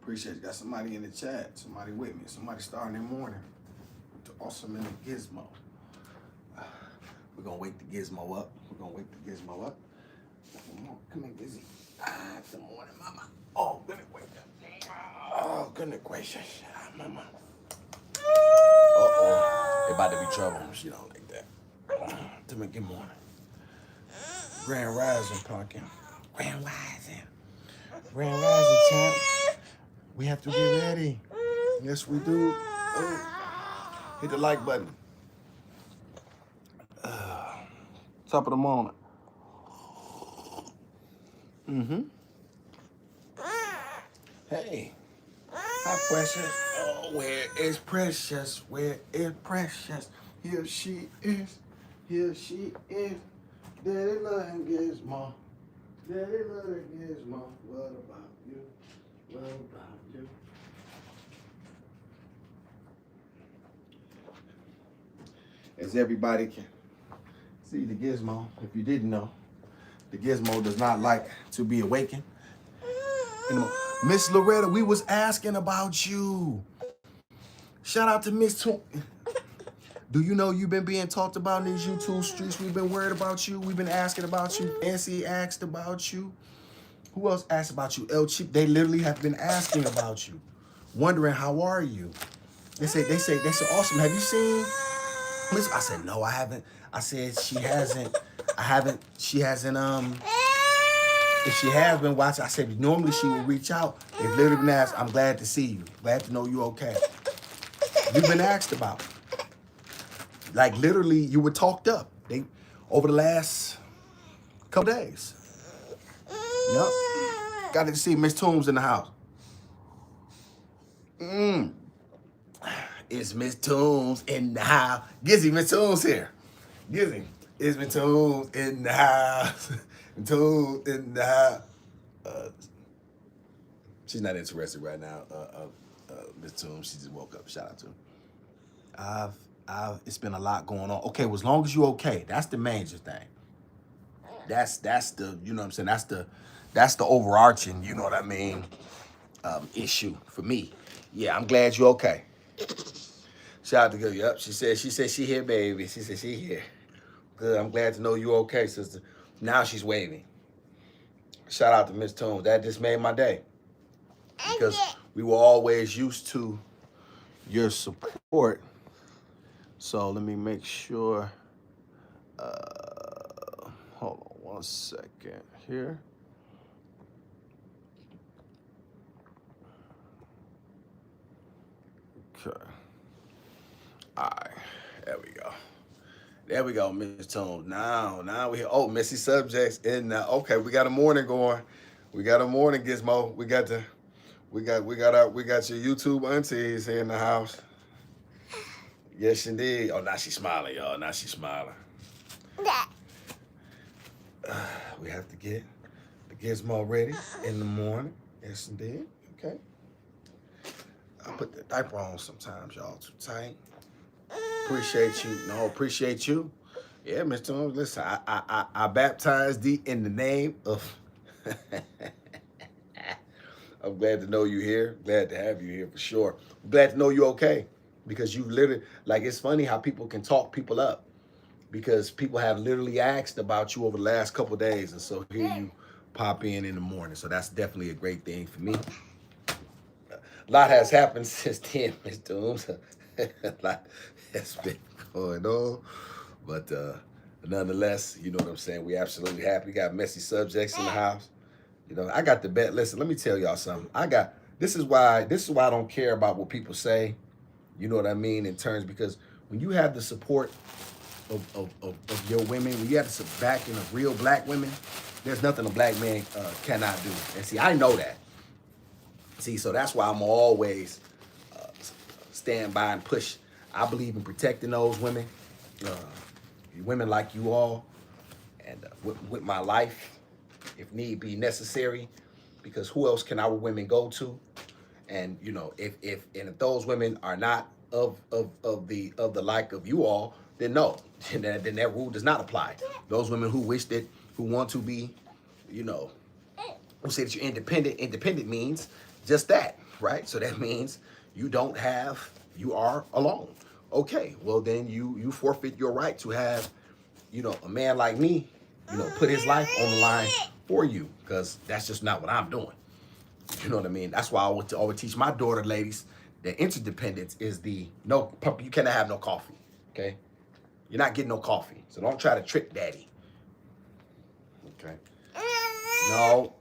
Appreciate you. Got somebody in the chat. Somebody with me. Somebody starting their morning. Awesome in the gizmo. We're gonna wake the gizmo up. Come here, Gizzy. Good morning, mama. Oh, goodness wake up. Oh, goodness gracious. Mama. Uh-oh. It about to be trouble. She don't like that. Tell me good morning. Grand Rising, Pumpkin. Grand Rising, champ. We have to get ready. Yes, we do. Oh. Hit the like button. Top of the morning. Hey. Hi, Precious. Oh, where is Precious? Where is Precious? Here she is. Here she is. Daddy love him, Gizmo. Daddy love him, Gizmo. What about you? What about you? As everybody can see, the Gizmo, if you didn't know, the Gizmo does not like to be awakened. Miss Loretta, we was asking about you. Shout out to Miss Toon. Do you know you've been being talked about in these YouTube streets? We've been worried about you. We've been asking about you. Nancy asked about you. Who else asked about you? El Cheap. They literally have been asking about you, wondering how are you. They say, awesome. Have you seen Miss? I said, no, I haven't. I said she hasn't. If she has been watching, I said normally she would reach out. They've literally been asked, I'm glad to see you. Glad to know you okay. You've been asked about. Like literally, you were talked up. Over the last couple days. Yep. Got to see Miss Toombs in the house. It's Miss Toombs in the house. Gizzy, Miss Toombs here. Gizzy, it's Miss Toombs in the house. Toombs in the house. She's not interested right now. Miss Toombs, she just woke up. Shout out to her. It's been a lot going on. Okay, well, as long as you're okay, that's the major thing. That's the, you know what I'm saying? That's the overarching, you know what I mean, issue for me. Yeah, I'm glad you're okay. Shout out to girl. Yep, she said she here, baby. She said she here. Good, I'm glad to know you're okay, sister. Now she's waving. Shout out to Miss Toombs. That just made my day. Because we were always used to your support. So let me make sure. Hold on one second here. Okay. All right. There we go. There we go, Miss Toombs. Now we oh, messy subjects in now. Okay, we got a morning going. We got a morning gizmo. We got your YouTube aunties here in the house. Yes, indeed. Oh, now she's smiling, y'all. Now she's smiling. We have to get the gizmo ready in the morning. Yes, indeed. Okay. I put the diaper on sometimes, y'all. Too tight. Appreciate you. No, appreciate you. Yeah, Mr. Toombs, listen, I baptized thee in the name of... I'm glad to know you here. Glad to have you here for sure. I'm glad to know you're okay. Because you literally, like, it's funny how people can talk people up. Because people have literally asked about you over the last couple of days. And so here you pop in the morning. So that's definitely a great thing for me. A lot has happened since then, Mr. Toombs. A lot has been going on. But nonetheless, you know what I'm saying? We absolutely happy. We got messy subjects in the house. You know, I got the bet. Listen, let me tell y'all something. This is why I don't care about what people say. You know what I mean? In terms, because when you have the support of your women, when you have the backing of real black women, there's nothing a black man cannot do. And see, I know that. See, so that's why I'm always stand by and push. I believe in protecting those women, women like you all, and with my life, if need be necessary, because who else can our women go to? And you know, if those women are not of the like of you all, then no, then that rule does not apply. Those women who wish that, who want to be, you know, who say that you're independent. Independent means just that. right? So that means you are alone. Okay, well then you forfeit your right to have, a man like me, put his life on the line for you, because that's just not what I'm doing. You know what I mean? That's why I would always teach my daughter, ladies, that interdependence is you cannot have no coffee. Okay, you're not getting no coffee, so don't try to trick daddy. Okay, no.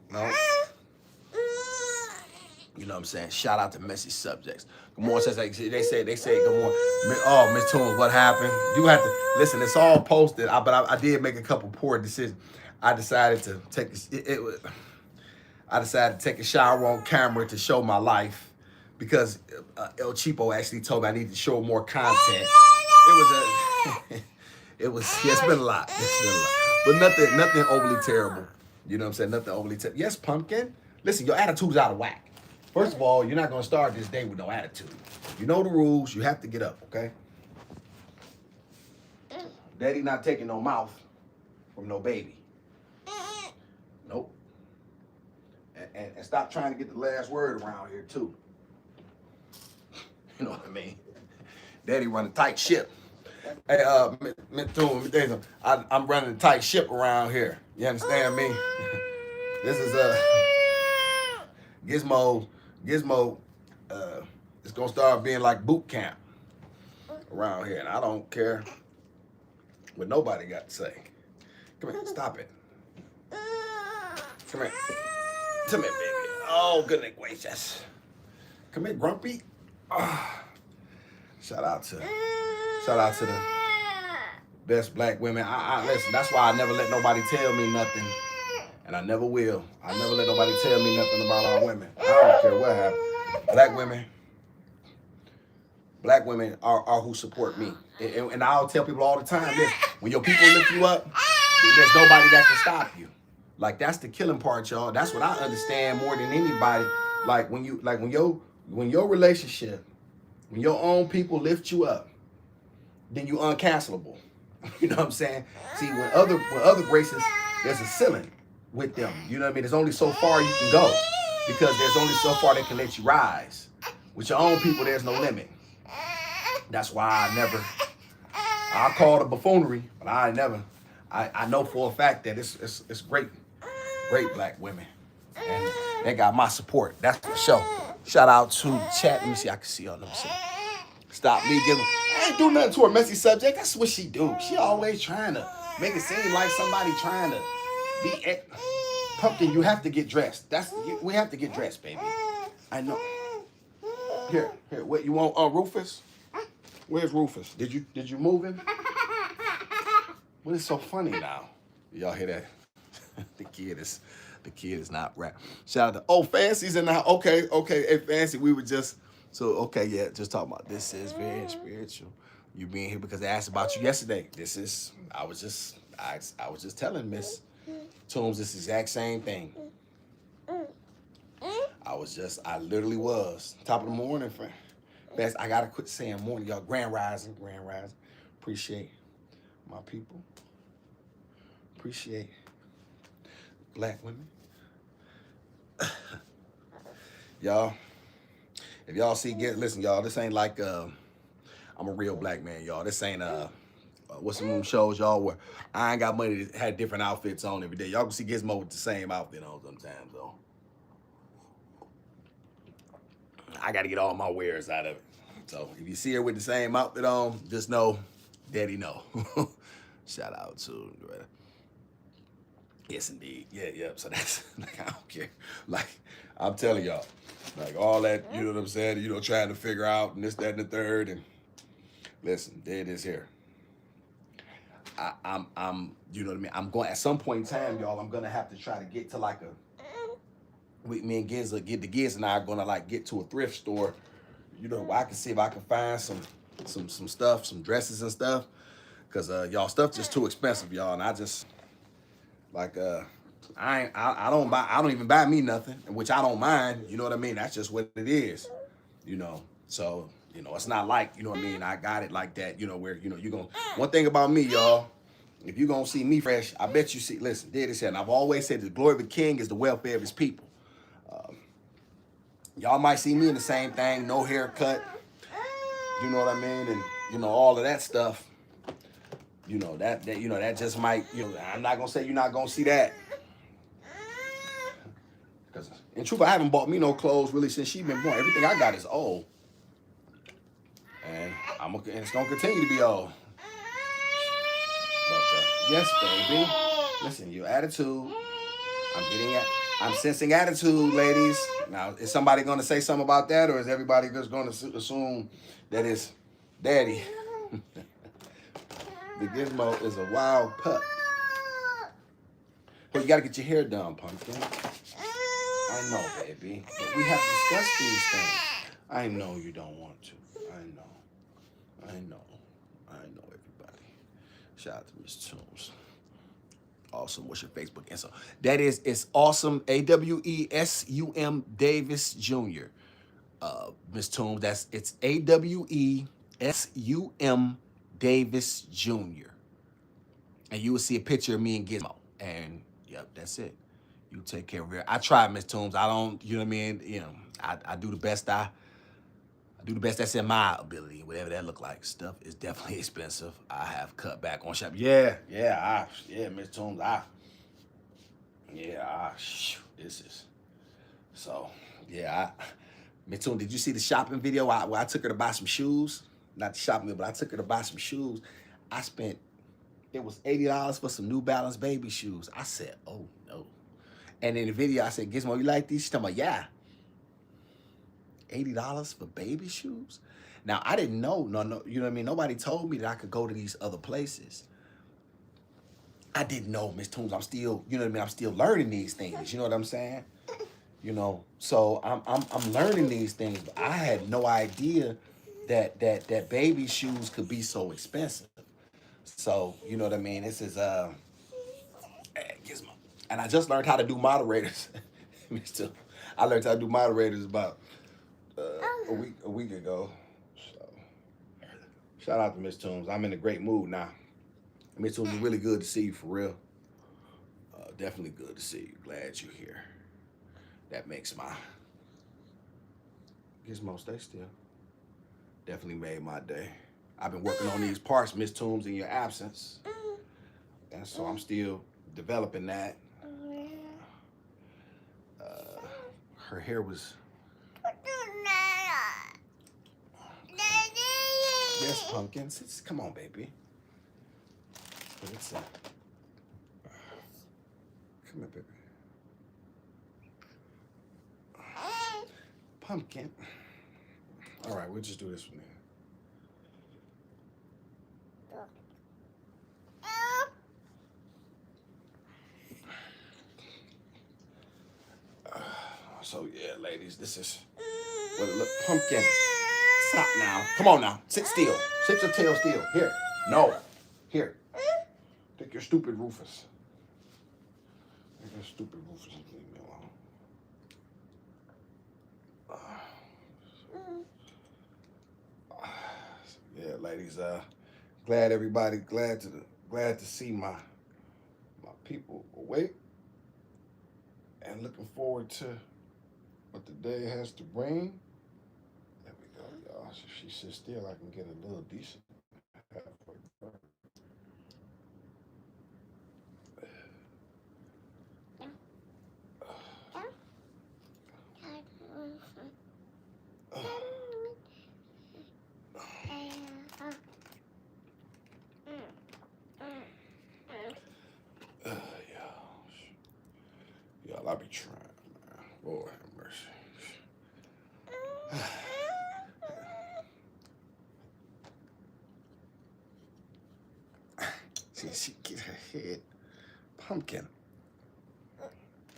You know what I'm saying? Shout out to Messy Subjects. Good morning, says they say good morning. Oh, Miss Tunes, what happened? You have to listen. It's all posted, but I did make a couple poor decisions. I decided to take I decided to take a shower on camera to show my life, because El Cheapo actually told me I need to show more content. It's been a lot. But nothing overly terrible. You know what I'm saying? Nothing overly terrible. Yes, Pumpkin. Listen, your attitude's out of whack. First of all, you're not gonna start this day with no attitude. You know the rules. You have to get up, okay? Daddy not taking no mouth from no baby. Nope. And stop trying to get the last word around here too. You know what I mean? Daddy run a tight ship. Hey, I'm running a tight ship around here. You understand me? This is Gizmo. It's gonna start being like boot camp around here, and I don't care what nobody got to say. Come here, stop it. Come here, baby. Oh, goodness gracious. Come here, Grumpy. Oh. Shout out to the best black women. I listen. That's why I never let nobody tell me nothing, and I never will. I never let nobody tell me nothing about our women. I don't care what happens. Black women are who support me, and I'll tell people all the time this: when your people lift you up, there's nobody that can stop you. Like, that's the killing part, y'all. That's what I understand more than anybody. Like when your relationship, when your own people lift you up, then you uncancelable. You know what I'm saying? See, when other races, there's a ceiling with them. You know what I mean? There's only so far you can go, because there's only so far they can let you rise. With your own people, there's no limit. That's why I call it buffoonery, but I know for a fact that it's great black women, and they got my support. That's for sure. Shout out to the chat. Let me see. I can see y'all. Let me see. Stop me giving. I ain't do nothing to her Messy Subject. That's what she do. She always trying to make it seem like somebody trying to be. Pumpkin, you have to get dressed. We have to get dressed, baby. I know. Here. What you want? Rufus? Where's Rufus? Did you move him? What is so funny now? Y'all hear that? The kid is not rap. Shout out to Fancy's in the house. Okay. Hey, Fancy, we were just just talking about this is very spiritual. You being here because they asked about you yesterday. I was just telling Miss Toombs this exact same thing. I literally was. Top of the morning, friend. Best, I gotta quit saying morning, y'all. Grand rising. Appreciate my people. Appreciate black women. Y'all, if y'all listen, y'all, this ain't like I'm a real black man, y'all. This ain't what's some shows, y'all, where I ain't got money to have different outfits on every day. Y'all can see Gizmo with the same outfit on sometimes, though. I got to get all my wares out of it. So if you see her with the same outfit on, just know, Daddy know. Shout out to Loretta. Yes, indeed. Yeah. So that's, like, I don't care. Like, I'm telling y'all, like, all that, you know what I'm saying? Trying to figure out and this, that, and the third. And listen, there it is here. I'm, you know what I mean? I'm going, at some point in time, y'all, I'm going to have to try to get to like me and Giz and I are going to like get to a thrift store, where I can see if I can find some stuff, some dresses and stuff. Cause y'all stuff just too expensive, y'all. And I just, like, I don't even buy me nothing, which I don't mind. You know what I mean? That's just what it is, So, it's not like, what I mean? I got it like that, where, you're going to, one thing about me, y'all, if you're going to see me fresh, I bet you see, listen, did this, and I've always said the glory of the king is the welfare of his people. Y'all might see me in the same thing, no haircut. You know what I mean? And you know, all of that stuff. You know, that just might, I'm not gonna say you're not gonna see that. Because in truth, I haven't bought me no clothes really since she been born. Everything I got is old. And it's gonna continue to be old. But yes, baby. Listen, your attitude. I'm sensing attitude, ladies. Now, is somebody gonna say something about that, or is everybody just gonna assume that it's daddy? The Gizmo is a wild pup. Well, you gotta get your hair done, Pumpkin. I know, baby. But we have discussed these things. I know you don't want to. I know, everybody. Shout out to Miss Toombs. Awesome. What's your Facebook? And so that is, it's awesome. AWESUM Davis Jr. Miss Toombs. It's AWESUM Davis Jr. And you will see a picture of me and Gizmo. And yep, that's it. You take care of her. I try, Miss Toombs. I don't, you know what I mean? I do the best I do the best that's in my ability, whatever that look like. Stuff is definitely expensive. I have cut back on shopping. Yeah, Miss Toombs, this is, so, Miss Toombs, did you see the shopping video where I took her to buy some shoes? Not the shopping video, but I took her to buy some shoes. I spent, it was $80 for some New Balance baby shoes. I said, oh no. And in the video, I said, Gizmo, you like these? She's talking about, yeah. $80 for baby shoes? Now, I didn't know, you know what I mean? Nobody told me that I could go to these other places. I didn't know, Miss Toombs. I'm still, you know what I mean? I'm still learning these things. You know what I'm saying? You know, so I'm learning these things. But I had no idea that baby shoes could be so expensive. So, you know what I mean? This is Gizmo. And I just learned how to do moderators. Miss Toombs. I learned how to do moderators about a week ago. So shout out to Miss Toombs. I'm in a great mood now. Miss Toombs, it's really good to see you for real. Definitely good to see you. Glad you're here. That makes my Gizmo, stay still. Definitely made my day. I've been working on these parts, Miss Toombs, in your absence. And so I'm still developing that. Her hair was... Yes, Pumpkin. Come on, baby. Come here, baby. Pumpkin. All right, we'll just do this one then. So yeah, ladies, this is what it look. Pumpkin. Stop now. Come on now. Sit still. Sit your tail still. Here. No. Here. Take your stupid Rufus. Take your stupid Rufus and leave me alone. Yeah, ladies. Glad everybody. Glad to see my people awake. And looking forward to what the day has to bring. There we go, y'all. So if she sits still, I can get a little decent halfway burn. Y'all, I be trying, man. Lord have mercy. She get her head. Pumpkin.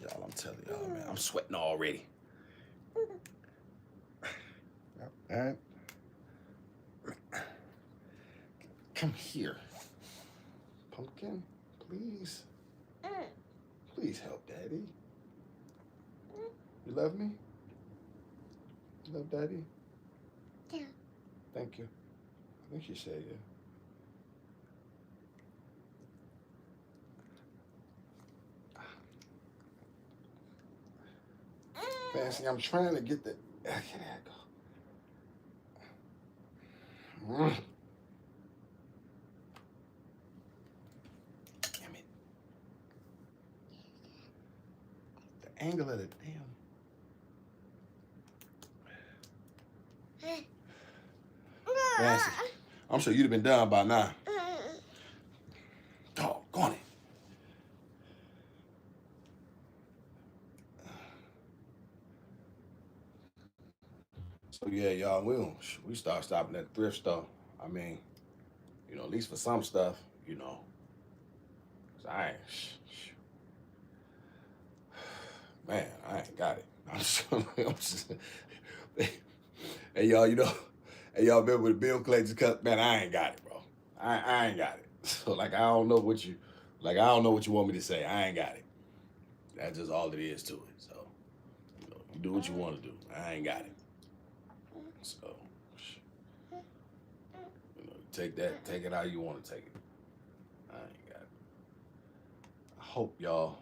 Y'all, I'm telling y'all, man. I'm sweating already. All right. Come here. Pumpkin, please. Please help Daddy. You love me? You love Daddy? Yeah. Thank you. I think she said yeah. Fancy, I'm trying to get the. Okay, there I go. Damn it. The angle of the damn. Fancy. I'm sure you'd have been done by now. Doggone it. So yeah, y'all, we start stopping at the thrift store. I mean, you know, at least for some stuff, you know. 'Cause I ain't, man, I ain't got it. I'm just hey y'all, you know, hey y'all remember the bill collectors cut? Man, I ain't got it, bro. I ain't got it. So like I don't know what you want me to say. I ain't got it. That's just all it is to it. So you know, you do what you want to do. I ain't got it. So you know, take it how you want to take it. I ain't got it. I hope y'all.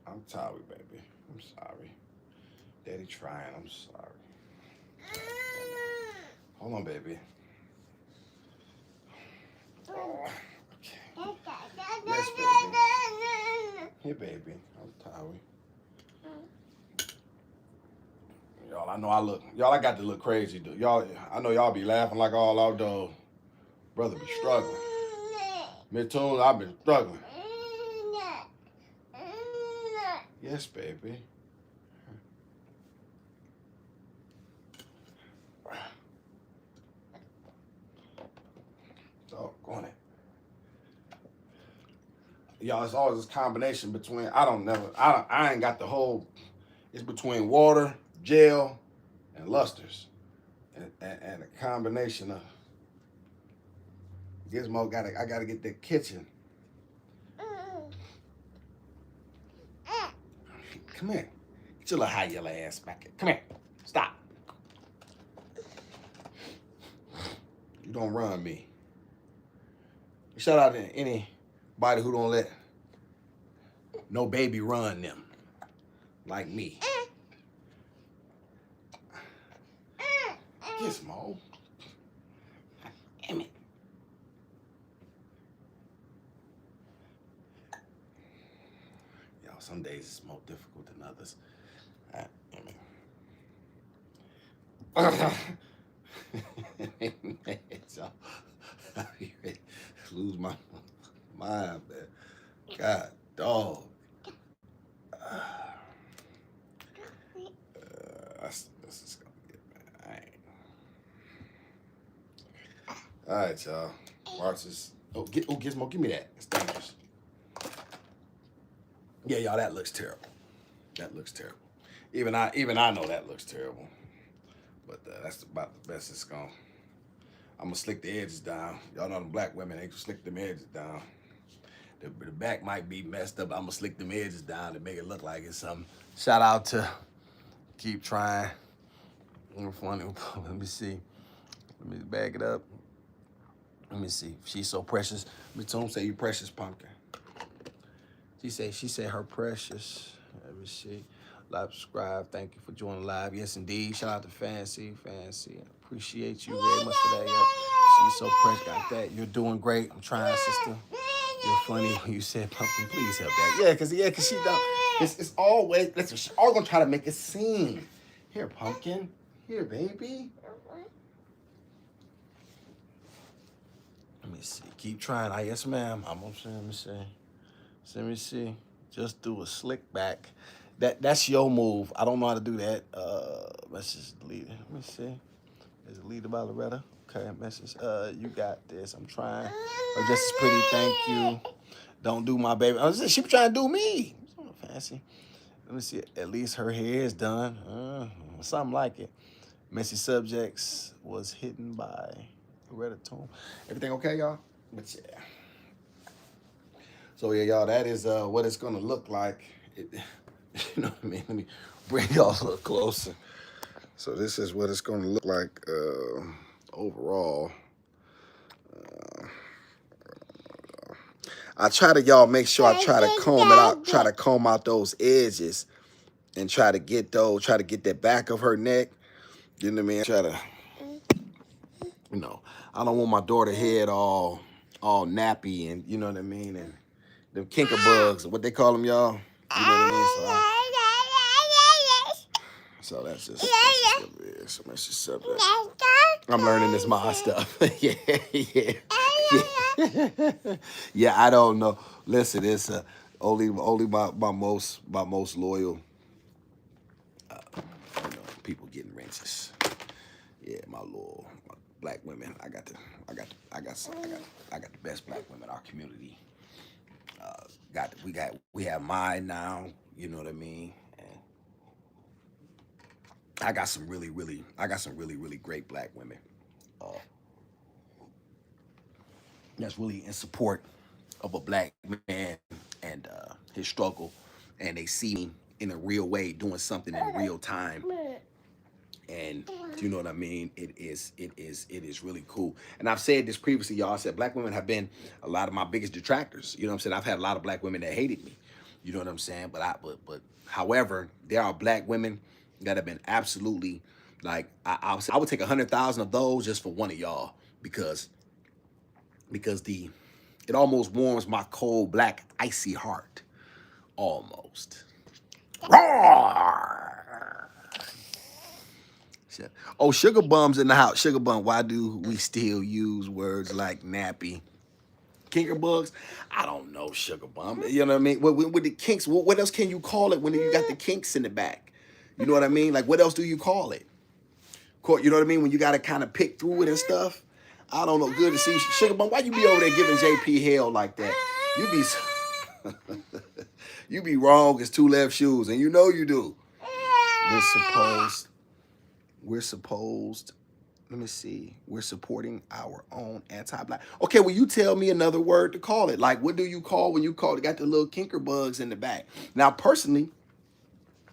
I'm sorry, baby. I'm sorry. Daddy trying. I'm sorry. Hold on, baby. Oh, okay. Yes, baby. Here, baby. I'm sorry. Y'all, I got to look crazy, dude. Y'all, I know y'all be laughing like all our dog. Brother be struggling. Mid-tune, I've been struggling. Yes, baby. Doggone it. Y'all, it's always this combination between, I ain't got the whole, it's between water, gel, and lusters. And a combination of Gizmo I gotta get that kitchen. Come here. Get your little high yellow ass back here. Come here. Stop. You don't run me. Shout out to anybody who don't let no baby run them. Like me. Gizmo. Damn it. Y'all, some days it's more difficult than others. So, lose my mind, man. God, dog. This is gonna get, man. All right, y'all. Watch this. Gizmo, give me that. It's dangerous. Yeah, y'all, that looks terrible. That looks terrible. Even I know that looks terrible. But that's about the best it's gonna. I'm gonna slick the edges down. Y'all know the black women, they can slick them edges down. The back might be messed up. I'm gonna slick them edges down to make it look like it's something. Shout out to Keep Trying. Funny. Let me see. Let me bag it up. Let me see. She's so precious. Miss Tom say you precious, pumpkin. She said her precious. Let me see. Like, subscribe. Thank you for joining live. Yes, indeed. Shout out to Fancy. Appreciate you very much for that. Yep. She's so precious. Got that. You're doing great. I'm trying, sister. You're funny when you said pumpkin. Please help that. Yeah, cause she don't. It's always. Listen, she's always gonna try to make it seem. Here, pumpkin. Here, baby. Let me see. Keep trying. Yes, ma'am. I'm gonna say. Let me see. Just do a slick back. That's your move. I don't know how to do that. Let's just delete it. Let me see. Is it deleted by Loretta? Okay, message. You got this. I'm trying. Or just as pretty. Thank you. Don't do my baby. She was trying to do me. It's not fancy. Let me see. At least her hair is done. Something like it. Messy subjects was hidden by Loretta Tone. Everything okay, y'all? But yeah. So yeah, y'all, that is what it's gonna look like. You know what I mean? Let me bring y'all a little closer. So this is what it's gonna look like overall. I try to, y'all, make sure I try to comb it out, try to comb out those edges and try to get that back of her neck. You know what I mean? Try to, you know, I don't want my daughter head all nappy and you know what I mean, and them kinker bugs, what they call them, y'all. You know what I mean? So that's just what it is. So that's just something. I'm learning this mod stuff. Yeah, yeah, yeah. Yeah, I don't know. Listen, it's only my most loyal people getting wrenches. Yeah, my black women. I got the best black women in our community. We have mine now. You know what I mean? And I got some really great black women. That's really in support of a black man and his struggle, and they see me in a real way doing something in real time. And you know what I mean? It is really cool. And I've said this previously, y'all. I said black women have been a lot of my biggest detractors. You know what I'm saying? I've had a lot of black women that hated me. You know what I'm saying? But however, there are black women that have been absolutely like I would take 100,000 of those just for one of y'all because it almost warms my cold black icy heart. Almost. Roar! Oh, Sugar Bum's in the house. Sugar Bum, why do we still use words like nappy? Kinker bugs? I don't know, Sugar Bum. You know what I mean? With the kinks, what else can you call it when you got the kinks in the back? You know what I mean? Like, what else do you call it? You know what I mean? When you got to kind of pick through it and stuff. I don't know. Good to see you. Sugar Bum, why you be over there giving JP hell like that? You be wrong as two left shoes, and you know you do. We're supposed, let me see, we're supporting our own anti-black. Okay, well, you tell me another word to call it. Like, what do you call when you call it, got the little kinker bugs in the back? Now, personally,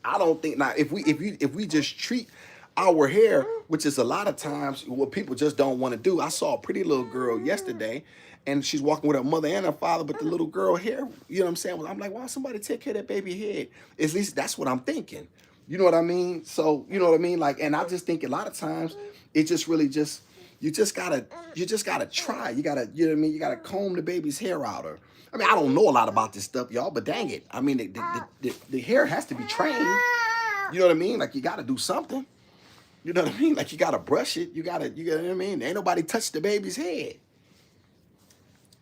I don't think, now, if we just treat our hair, which is a lot of times what people just don't want to do. I saw a pretty little girl yesterday, and she's walking with her mother and her father, but the little girl hair, you know what I'm saying? I'm like, why somebody take care of that baby head? At least that's what I'm thinking. You know what I mean? So, you know what I mean? Like, and I just think a lot of times it just really just, you just gotta try. You gotta, you know what I mean? You gotta comb the baby's hair out. Or, I mean, I don't know a lot about this stuff, y'all, but dang it. I mean, the hair has to be trained. You know what I mean? Like, you gotta do something. You know what I mean? Like, you gotta brush it. You know what I mean? Ain't nobody touched the baby's head.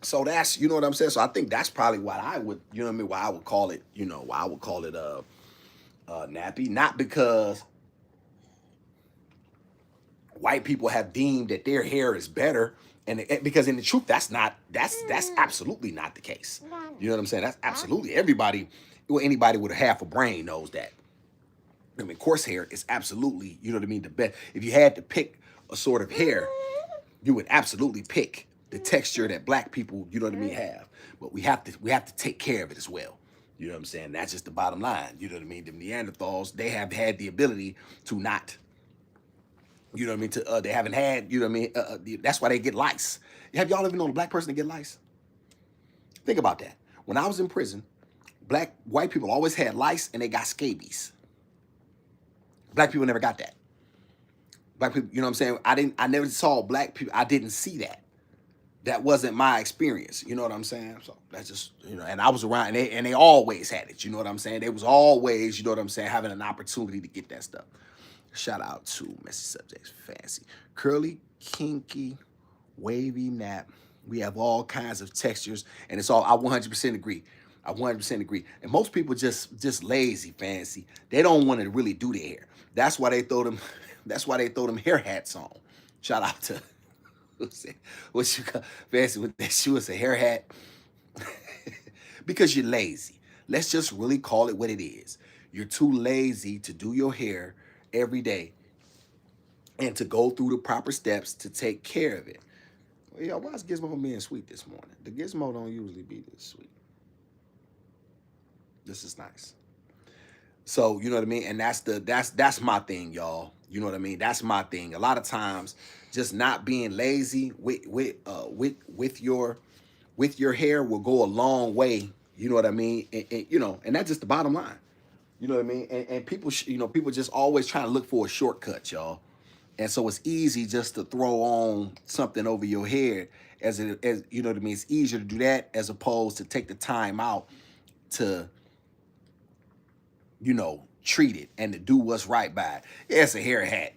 So that's, you know what I'm saying? So I think that's probably what I would, you know what I mean? Why I would call it, you know, why I would call it nappy. Not because white people have deemed that their hair is better, and because in the truth, that's absolutely not the case. You know what I'm saying? That's absolutely anybody with a half a brain knows that. I mean, coarse hair is absolutely, you know what I mean, the best. If you had to pick a sort of hair, you would absolutely pick the texture that black people, you know what I mean, have. But we have to take care of it as well. You know what I'm saying? That's just the bottom line. You know what I mean? The Neanderthals, they have had the ability to not, you know what I mean? They haven't had, you know what I mean? That's why they get lice. Have y'all ever known a black person to get lice? Think about that. When I was in prison, white people always had lice and they got scabies. Black people never got that. Black people, you know what I'm saying? I never saw black people. I didn't see that. That wasn't my experience. You know what I'm saying? So that's just, you know, and I was around and they always had it. You know what I'm saying? They was always, you know what I'm saying, having an opportunity to get that stuff. Shout out to Messy Subjects, Fancy. Curly, kinky, wavy nap. We have all kinds of textures, and it's all, I 100% agree. I 100% agree. And most people just lazy, Fancy. They don't want to really do their hair. That's why they throw them hair hats on. Shout out to what you got, Fancy, with that shoe is a hair hat. Because you're lazy. Let's just really call it what it is. You're too lazy to do your hair every day and to go through the proper steps to take care of it. Well, yeah, why is Gizmo being sweet this morning? The Gizmo don't usually be this sweet. This is nice. So, you know what I mean? And that's my thing, y'all. You know what I mean? That's my thing. A lot of times, just not being lazy with your hair will go a long way. You know what I mean? And you know, and that's just the bottom line. You know what I mean? And people, people just always trying to look for a shortcut, y'all. And so it's easy just to throw on something over your head, as you know what I mean. It's easier to do that as opposed to take the time out to, treat it and to do what's right by it. Yeah, it's a hair hat.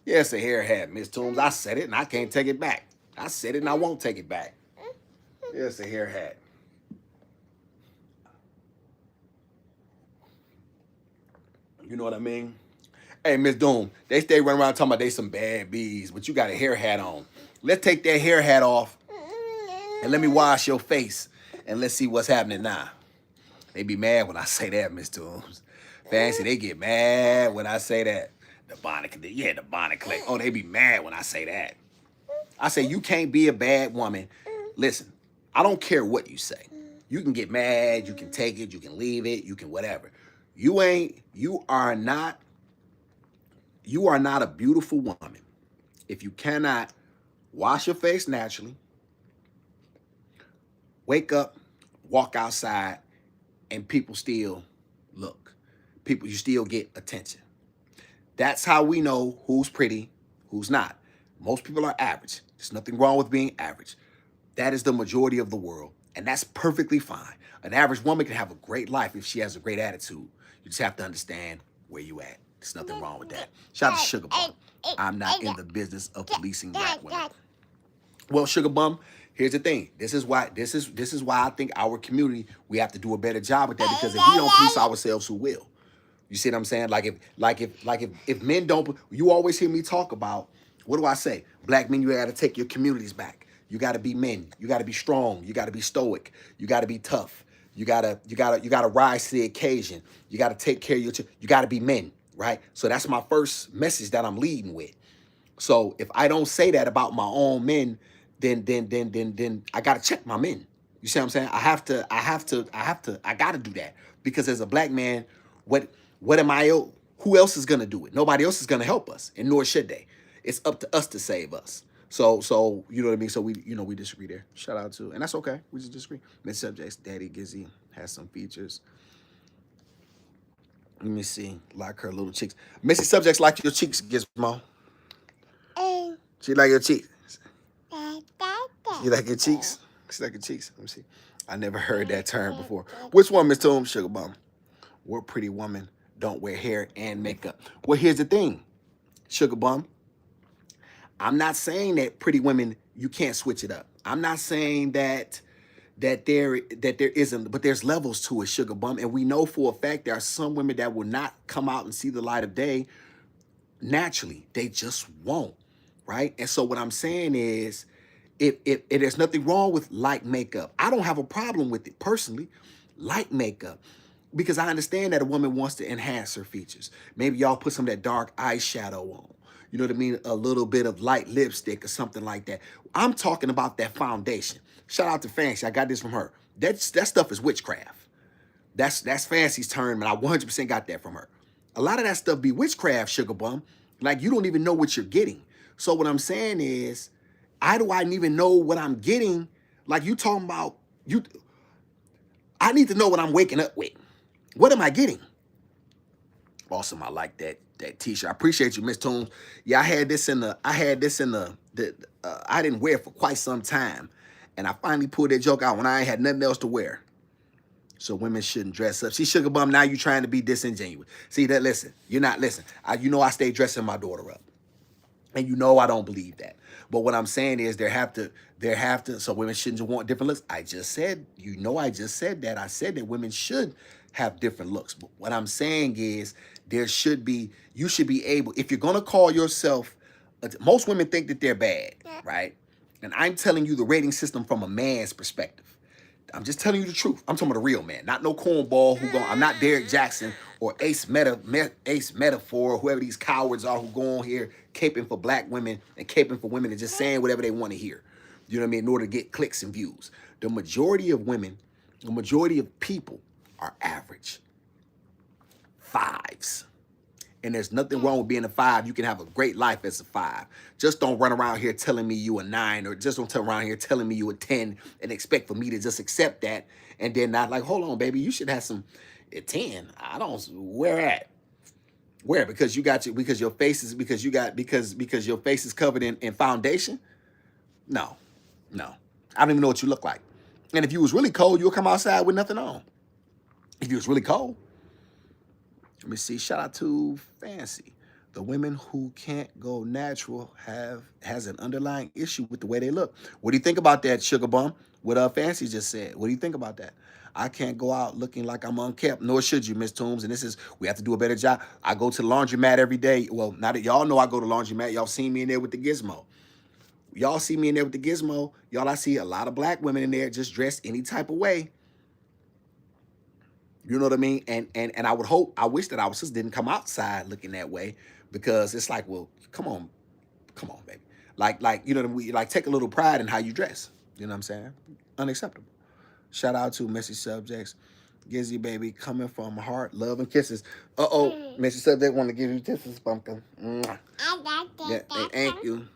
Yeah, it's a hair hat, Miss Toombs. I said it and I can't take it back. I said it and I won't take it back. Yeah, it's a hair hat. You know what I mean? Hey, Miss Doom, they stay running around talking about they some bad bees, but you got a hair hat on. Let's take that hair hat off and let me wash your face and let's see what's happening now. They be mad when I say that, Miss Dooms. Fancy, they get mad when I say that. The bonnet, yeah, the bonnet collect. Oh, they be mad when I say that. I say you can't be a bad woman. Listen, I don't care what you say. You can get mad, you can take it, you can leave it, you can whatever. You are not a beautiful woman if you cannot wash your face naturally, wake up, walk outside, and people still look. You still get attention. That's how we know who's pretty, who's not. Most people are average. There's nothing wrong with being average. That is the majority of the world, and that's perfectly fine. An average woman can have a great life if she has a great attitude. You just have to understand where you at. There's nothing wrong with that. Shout out to Sugar Bum. I'm not in the business of policing black women. Well, Sugar Bum, here's the thing. This is why I think our community, we have to do a better job with that, because if we don't police ourselves, who will? You see what I'm saying? If men don't, you always hear me talk about, what do I say? Black men, you got to take your communities back. You got to be men. You got to be strong. You got to be stoic. You got to be tough. You gotta rise to the occasion. You gotta take care of your children. You gotta be men, right? So that's my first message that I'm leading with. So if I don't say that about my own men, then I gotta check my men. You see what I'm saying? I gotta do that, because as a black man, what am I? Who else is gonna do it? Nobody else is gonna help us, and nor should they. It's up to us to save us. So you know what I mean? So we disagree there. Shout out to, and that's okay. We just disagree. Miss Subjects, Daddy Gizzy has some features. Let me see. Like her little cheeks. Missy Subjects like your cheeks, Gizmo. She like your cheeks. You like your cheeks? She like your cheeks. Let me see. I never heard that term before. Which one, Miss Tom? Sugar Bum. What pretty woman don't wear hair and makeup? Well, here's the thing, Sugar Bum. I'm not saying that pretty women, you can't switch it up. I'm not saying that there isn't, but there's levels to it, Sugar Bum. And we know for a fact there are some women that will not come out and see the light of day naturally. They just won't, right? And so what I'm saying is, if there's nothing wrong with light makeup, I don't have a problem with it personally, light makeup, because I understand that a woman wants to enhance her features. Maybe y'all put some of that dark eyeshadow on. You know what I mean? A little bit of light lipstick or something like that. I'm talking about that foundation. Shout out to Fancy. I got this from her. That stuff is witchcraft. That's Fancy's term, and I 100% got that from her. A lot of that stuff be witchcraft, Sugar Bum. Like, you don't even know what you're getting. So what I'm saying is, I don't even know what I'm getting. Like, you talking about, I need to know what I'm waking up with. What am I getting? Awesome. I like that t-shirt. I appreciate you, Miss Toombs. Yeah, I had this in the I didn't wear it for quite some time. And I finally pulled that joke out when I ain't had nothing else to wear. So women shouldn't dress up. See, Sugar Bum, now you trying to be disingenuous. See that? Listen, you're not listening. I stay dressing my daughter up. And I don't believe that. But what I'm saying is there have to, so women shouldn't want different looks. I just said that. I said that women should have different looks. But what I'm saying is you should be able, if you're going to call yourself, most women think that they're bad, right? And I'm telling you the rating system from a man's perspective. I'm just telling you the truth. I'm talking about a real man, not no cornball I'm not Derek Jackson or Ace Metaphor, whoever these cowards are who go on here caping for black women and caping for women and just saying whatever they want to hear. You know what I mean? In order to get clicks and views. The majority of women, the majority of people are average. 5s. And there's nothing wrong with being a 5. You can have a great life as a 5. Just don't run around here telling me you a 9, or just don't turn around here telling me you a 10 and expect for me to just accept that, and then not like, hold on, baby, you should have some, At 10, I don't. Where at? Where? Because you got your because your face is because you got because your face is covered in foundation. No, no. I don't even know what you look like. And if you was really cold, you'll come outside with nothing on. If you was really cold. Let me see. Shout out to Fancy. The women who can't go natural has an underlying issue with the way they look. What do you think about that, Sugar Bum? What Fancy just said. What do you think about that? I can't go out looking like I'm unkept, nor should you, Miss Toombs. And this is, we have to do a better job. I go to the laundromat every day. Well, now that y'all know I go to the laundromat, y'all seen me in there with the gizmo. Y'all see me in there with the gizmo. Y'all, I see a lot of black women in there just dressed any type of way. You know what I mean? And I would hope, I wish that our sisters didn't come outside looking that way, because it's like, well, come on, baby. Like you know what I mean? Like, take a little pride in how you dress. You know what I'm saying? Unacceptable. Shout out to Messy Subjects. Gizzy baby, coming from heart, love and kisses. Messy Subject want to give you kisses, pumpkin. Mwah. Yeah, thank you.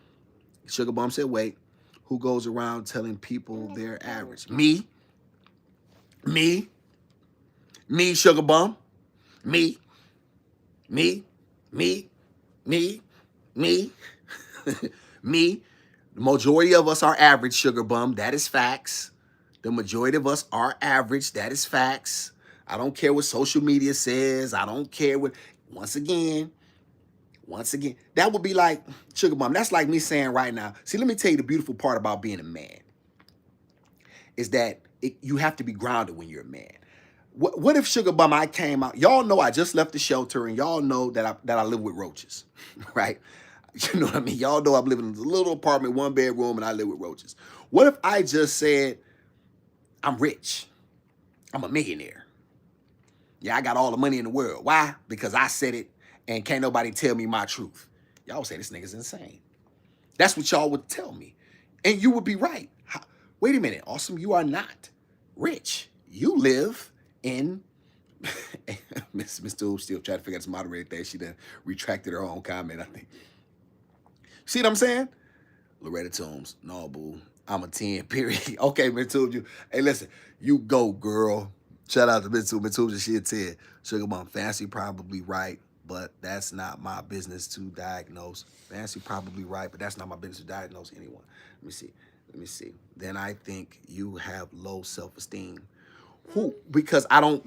Sugar Bum said, wait, who goes around telling people they're average? Me, Sugar Bum. Me. Me. Me. The majority of us are average, Sugar Bum. That is facts. The majority of us are average. That is facts. I don't care what social media says. I don't care what, once again, that would be like, Sugar Bum, that's like me saying right now, see, let me tell you the beautiful part about being a man, is that you have to be grounded when you're a man. What if, Sugar Bum, I came out, y'all know I just left the shelter, and y'all know that I live with roaches, right? You know what I mean? Y'all know I'm living in a little apartment, 1 bedroom, and I live with roaches. What if I just said, I'm rich, I'm a millionaire. Yeah, I got all the money in the world. Why? Because I said it, and can't nobody tell me my truth. Y'all say this nigga's insane. That's what y'all would tell me. And you would be right. Wait a minute, Awesome, you are not rich. You live in... Miss Tool still trying to figure out this moderator thing. She done retracted her own comment, I think. See what I'm saying? Loretta Toombs, no, boo. I'm a 10, period. Okay, Miss Toombs, you... Hey, listen, you go, girl. Shout out to Miss Toombs. Miss Toombs, she a 10. Sugar Bum, Fancy probably right, but that's not my business to diagnose. Fancy probably right, but that's not my business to diagnose anyone. Let me see. Then I think you have low self-esteem. Who? Because I don't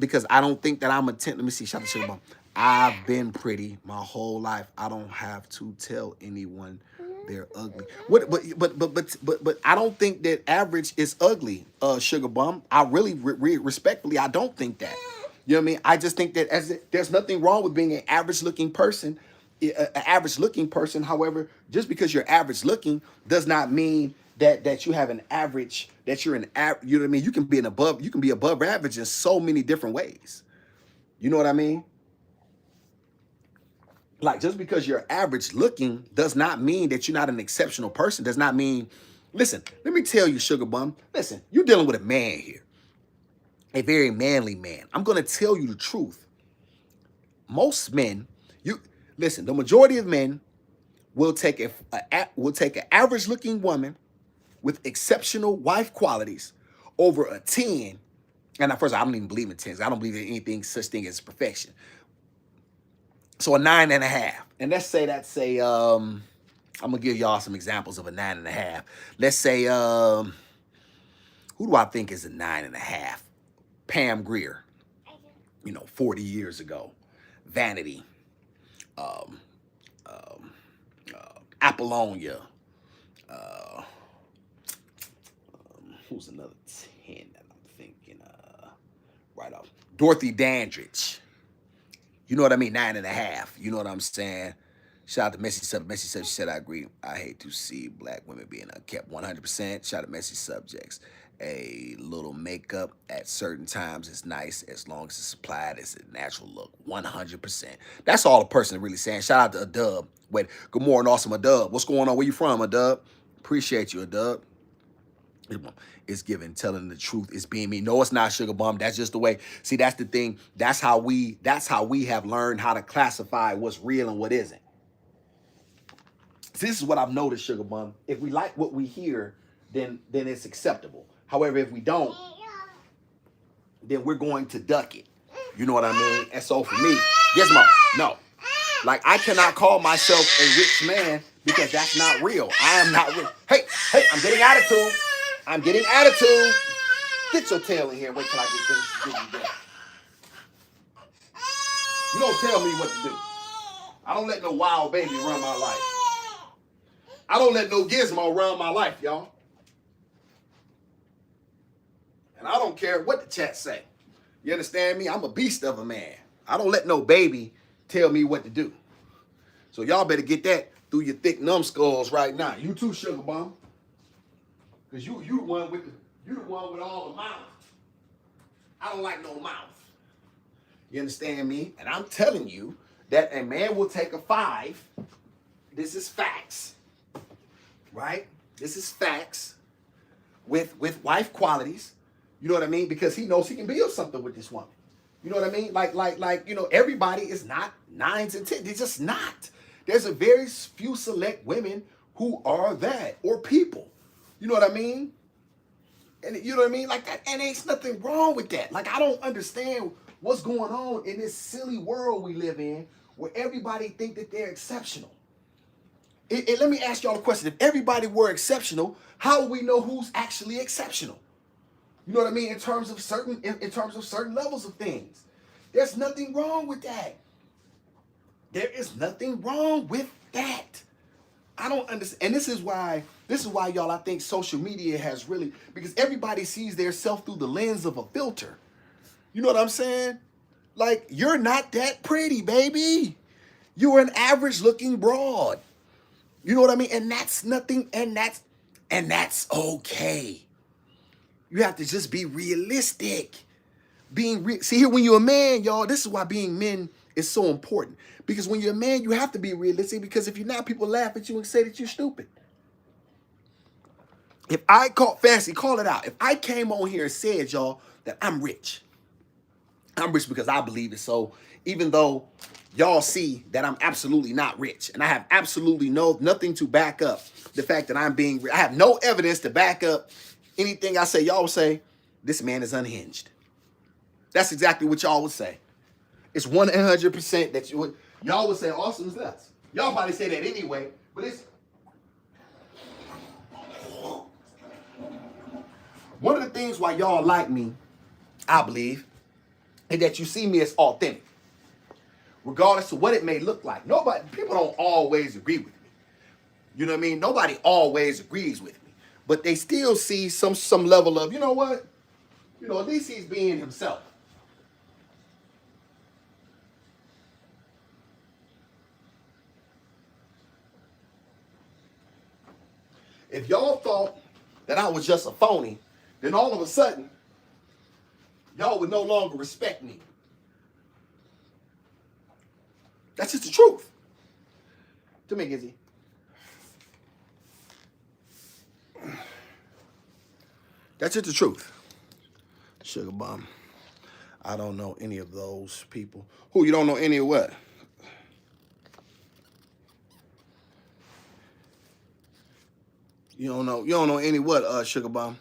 think that I'm a 10. Let me see. Shout out to Sugar Bum. I've been pretty my whole life. I don't have to tell anyone they're ugly. But I don't think that average is ugly, Sugar Bum. I really respectfully, I don't think that. You know what I mean? I just think that there's nothing wrong with being an average looking person. However, just because you're average looking does not mean that you have an average, that you're an average. You know what I mean? You can be above average in so many different ways. You know what I mean? Like, just because you're average looking does not mean that you're not an exceptional person. Does not mean, listen, let me tell you, Sugar Bum, listen, you're dealing with a man here, a very manly man. I'm going to tell you the truth. Most men, listen, the majority of men will take an average looking woman with exceptional wife qualities over a 10. And first, I don't even believe in 10s. I don't believe in anything such thing as perfection. So a 9.5. And let's say that's I'm gonna give y'all some examples of a 9.5. Let's say who do I think is a 9.5? Pam Grier, 40 years ago. Vanity, Apollonia, who's another 10 that I'm thinking right off? Dorothy Dandridge. You know what I mean? 9.5. You know what I'm saying? Shout out to Messy Subject. Messy Subject said, I agree. I hate to see black women being unkept. 100%. Shout out to Messy Subjects. A little makeup at certain times is nice as long as it's applied as a natural look. 100%. That's all a person really saying. Shout out to Adub. Wait, good morning, Awesome Adub. What's going on? Where you from, Adub? Appreciate you, Adub. It's given, telling the truth is being me. No, it's not, Sugar Bum. That's just the way. See, that's the thing. That's how we have learned how to classify what's real and what isn't. See, this is what I've noticed, Sugar Bum. If we like what we hear, then it's acceptable. However, if we don't, then we're going to duck it. You know what I mean? And so for me, Gizmo, no. Like, I cannot call myself a rich man because that's not real. I am not rich. Hey, I'm getting attitude. I'm getting attitude. Get your tail in here. Wait till I get finished giving you that. You don't tell me what to do. I don't let no wild baby run my life. I don't let no Gizmo run my life, y'all. And I don't care what the chat say. You understand me? I'm a beast of a man. I don't let no baby tell me what to do. So y'all better get that through your thick numbskulls right now. You too, Sugar Bomb. Cause you the one with all the mouth. I don't like no mouth. You understand me? And I'm telling you that a man will take a 5. This is facts. Right? This is facts with wife qualities. You know what I mean? Because he knows he can build something with this woman. You know what I mean? Like, you know, everybody is not 9s and 10s. They're just not. There's a very few select women who are that, or people. You know what I mean? And you know what I mean? Like that, and there's nothing wrong with that. Like, I don't understand what's going on in this silly world we live in where everybody think that they're exceptional. Let me ask y'all a question. If everybody were exceptional, how do we know who's actually exceptional? You know what I mean? In terms of certain levels of things. There's nothing wrong with that. There is nothing wrong with that. I don't understand. And this is why, y'all, I think social media has really, because everybody sees their self through the lens of a filter. You know what I'm saying? Like, you're not that pretty, baby. You're an average looking broad. You know what I mean? And that's nothing, and that's okay. You have to just be realistic. See here, when you're a man, y'all, this is why being men is so important. Because when you're a man, you have to be realistic, because if you're not, people laugh at you and say that you're stupid. If I call it out. If I came on here and said, y'all, that I'm rich because I believe it. So even though y'all see that I'm absolutely not rich, and I have absolutely nothing to back up the fact that I have no evidence to back up anything I say, y'all will say, this man is unhinged. That's exactly what y'all would say. It's 100% that y'all would say Austin's nuts. Y'all probably say that anyway, but it's one of the things why y'all like me, I believe, is that you see me as authentic. Regardless of what it may look like. People don't always agree with me. You know what I mean? Nobody always agrees with me. But they still see some level of, you know what? You know, at least he's being himself. If y'all thought that I was just a phony, then all of a sudden, y'all would no longer respect me. That's just the truth. To me, Gizzy. That's just the truth. Sugar Bomb. I don't know any of those people. Who, you don't know any of what? You don't know any what, Sugar Bomb?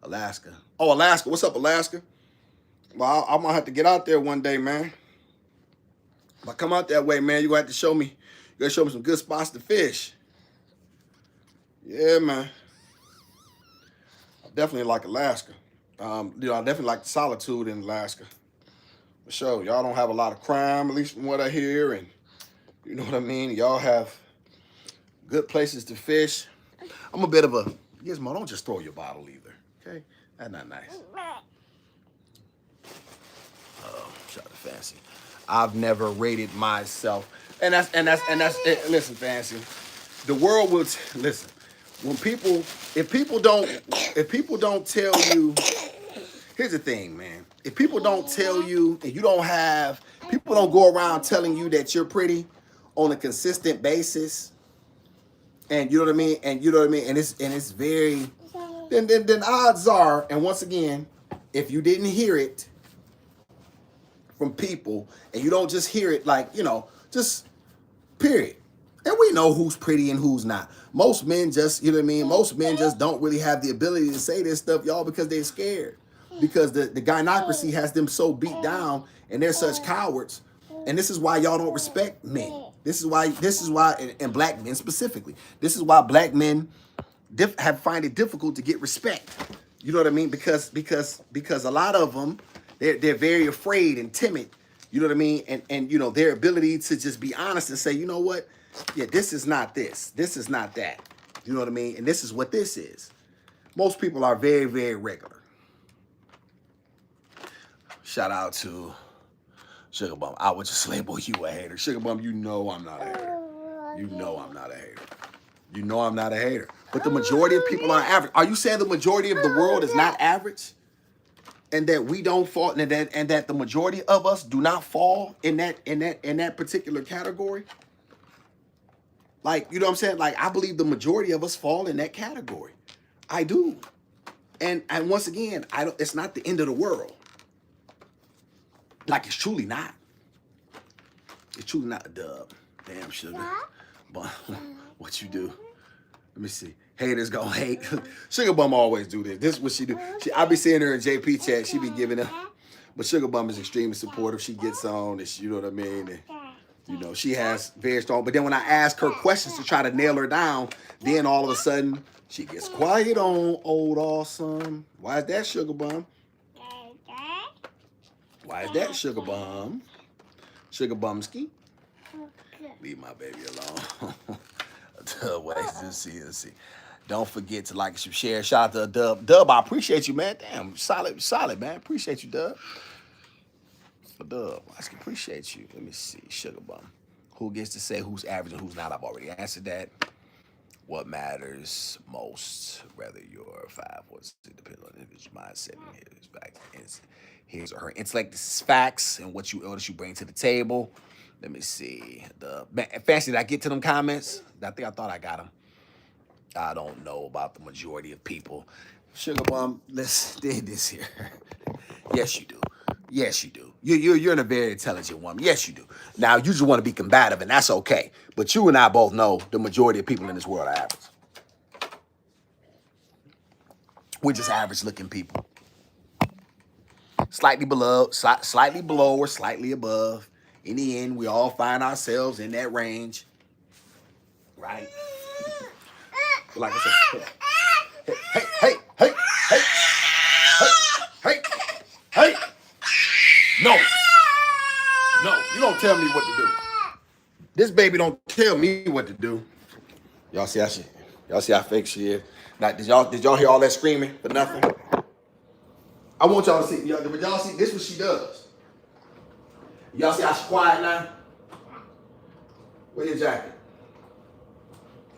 Alaska. Oh, Alaska. What's up, Alaska? Well, I'm gonna have to get out there one day, man. If I come out that way, man, you're gonna have to show me. You gotta show me some good spots to fish. Yeah, man. I definitely like Alaska. I definitely like the solitude in Alaska. For sure. Y'all don't have a lot of crime, at least from what I hear, and you know what I mean? Y'all have good places to fish. I'm a bit of a Gizmo, don't just throw your bottle either. Okay? That's not nice. Oh, shout out to Fancy. I've never rated myself. And that's it. Listen, Fancy. The world will listen. If people don't tell you, here's the thing, man. If people don't tell you, and people don't go around telling you that you're pretty on a consistent basis, and you know what I mean, and it's very, then odds are, and once again, if you didn't hear it from people, and you don't just hear it like, just period. And we know who's pretty and who's not. Most men just, most men just don't really have the ability to say this stuff, y'all, because they're scared. Because the gynocracy has them so beat down and they're such cowards. And this is why y'all don't respect men. This is why, and black men specifically. This is why black men find it difficult to get respect. You know what I mean? Because a lot of them, they're very afraid and timid. You know what I mean? And you know, their ability to just be honest and say, you know what? Yeah, this is not this. This is not that. You know what I mean? And this is what this is. Most people are very, very regular. Shout out to Sugar Bum. I would just label you a hater. Sugar Bum, you know I'm not a hater. You know I'm not a hater. You know I'm not a hater. But the majority of people are average. Are you saying the majority of the world is not average? And that we don't fall, and that the majority of us do not fall in that particular category? Like, you know what I'm saying? Like, I believe the majority of us fall in that category. I do. And once again, it's not the end of the world. Like, it's truly not. It's truly not a dub. Damn, Sugar. But what you do? Let me see. Haters gonna hate. Sugar Bum always do this. This is what she do. I be seeing her in JP chat. She be giving up. But Sugar Bum is extremely supportive. She gets on, and you know what I mean? And, you know, she has very strong. But then when I ask her questions to try to nail her down, then all of a sudden, she gets quiet on Old Awesome. Why is that, Sugar Bum? Why is that, Sugar Bum? Sugar Bumski? Leave my baby alone. Ways to see. Don't forget to like and share. Shout out to Dub. Dub, I appreciate you, man. Damn, solid, man. Appreciate you, Dub. For Dub, I appreciate you. Let me see. Sugar Bum. Who gets to say who's average and who's not? I've already answered that. What matters most, whether you're 5 or 6, depends on the individual mindset and his or her intellect. This is facts and what you bring to the table. Let me see. Fancy, did I get to them comments? I thought I got them. I don't know about the majority of people. Sugar Bum, let's do this here. Yes, you do. Yes, you do. You're a very intelligent woman. Yes, you do. Now, you just want to be combative, and that's okay. But you and I both know the majority of people in this world are average. We're just average-looking people. Slightly below or slightly above. In the end, we all find ourselves in that range. Right? Like I said, hey. No, you don't tell me what to do. This baby don't tell me what to do. Y'all see how fake she is. Now, did y'all hear all that screaming for nothing? I want y'all to see. Y'all see this? Is what she does. Y'all see how she's quiet now? Where's your jacket?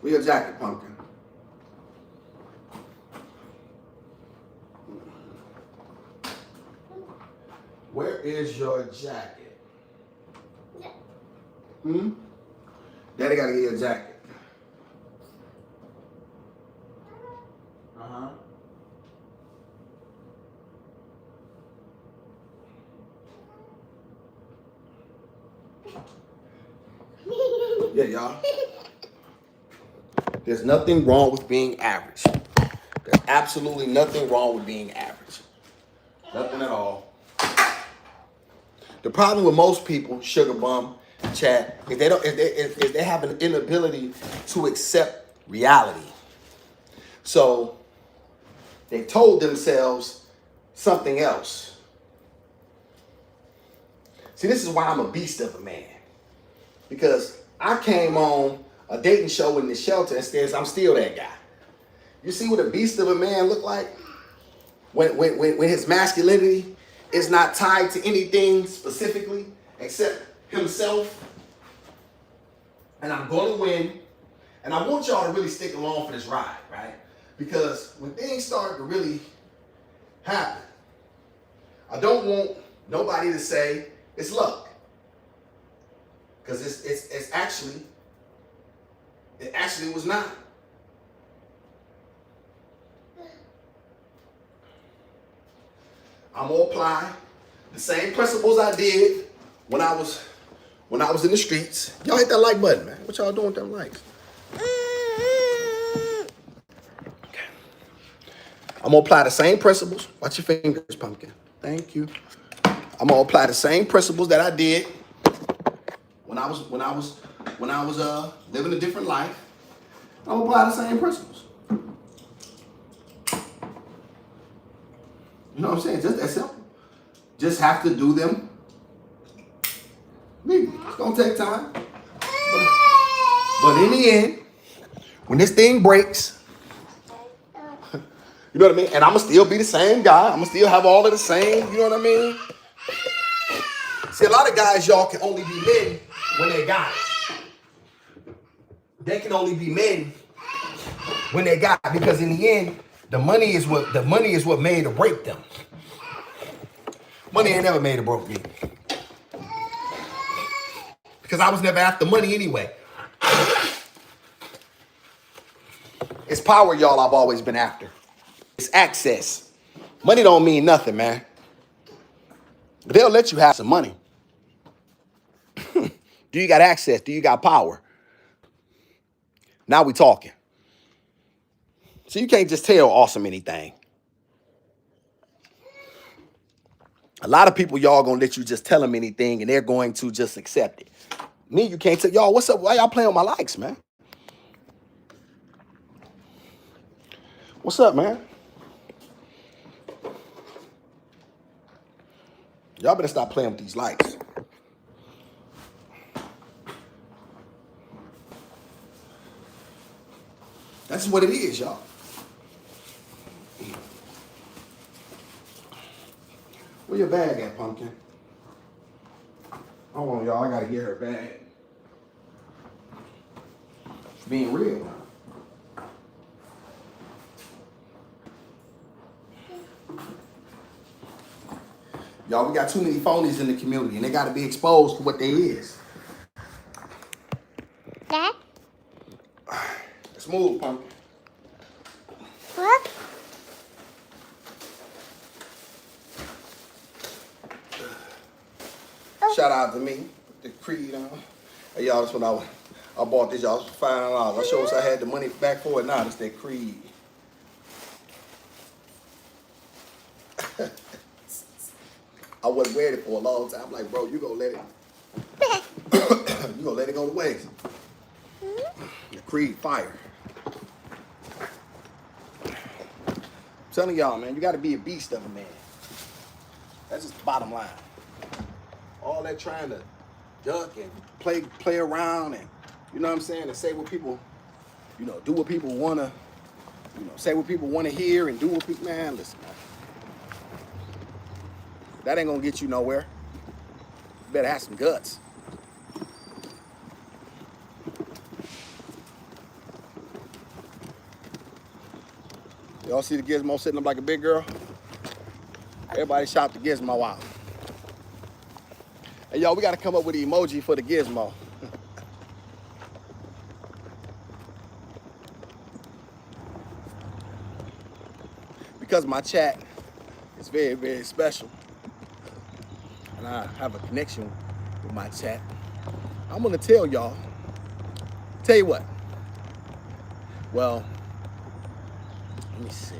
Where's your jacket, Pumpkin? Where is your jacket? Daddy gotta get you a jacket. Uh-huh. Yeah, y'all. There's nothing wrong with being average. There's absolutely nothing wrong with being average. Nothing at all. The problem with most people, Sugar Bum, chat, if they have an inability to accept reality. So they told themselves something else. See, this is why I'm a beast of a man. Because I came on a dating show in the shelter and says I'm still that guy. You see what a beast of a man look like? When his masculinity is not tied to anything specifically except himself. And I'm going to win. And I want y'all to really stick along for this ride, right? Because when things start to really happen, I don't want nobody to say it's luck. Because it actually was not. I'm gonna apply the same principles I did when I was in the streets. Y'all hit that like button, man. What y'all doing with them likes? Okay. I'm gonna apply the same principles. Watch your fingers, Pumpkin. Thank you. I'm gonna apply the same principles that I did when I was living a different life. I'm gonna apply the same principles. You know what I'm saying? Just that simple. Just have to do them. It's gonna take time. But in the end, when this thing breaks, you know what I mean? And I'm gonna still be the same guy. I'm gonna still have all of the same, you know what I mean? See, a lot of guys, y'all, can only be men when they got it. They can only be men when they got it, because in the end, the money is what made or break them. Money ain't never made or broke me. Because I was never after money anyway. It's power, y'all, I've always been after. It's access. Money don't mean nothing, man. But they'll let you have some money. Do you got access? Do you got power? Now we talking. So you can't just tell Awesome anything. A lot of people, y'all, gonna let you just tell them anything and they're going to just accept it. Me, you can't tell y'all, what's up? Why y'all playing on my likes, man? What's up, man? Y'all better stop playing with these likes. That's what it is, y'all. Where your bag at, Pumpkin? Hold on, y'all. I gotta get her bag. Being real. Y'all, we got too many phonies in the community, and they gotta be exposed for what they is. Dad? Let's move, Pumpkin. What? Shout out to me, the Creed on. Hey, y'all, that's when I bought this, y'all. It was $5. I showed us I had the money back for it. Now it's that Creed. I wasn't wearing it for a long time. I'm like, bro, you gonna let it, you gonna let it go to waste. The Creed fire. I'm telling y'all, man, you gotta be a beast of a man. That's just the bottom line. All that trying to duck and play around and, you know what I'm saying, and say what people, you know, do what people wanna, you know, say what people wanna hear and do what people, man, listen, man. That ain't gonna get you nowhere. You better have some guts. Y'all see the Gizmo sitting up like a big girl? Everybody shout the Gizmo out. Hey, y'all, we gotta come up with the emoji for the Gizmo. Because my chat is very, very special. And I have a connection with my chat. I'm gonna tell y'all, tell you what. Well, let me see.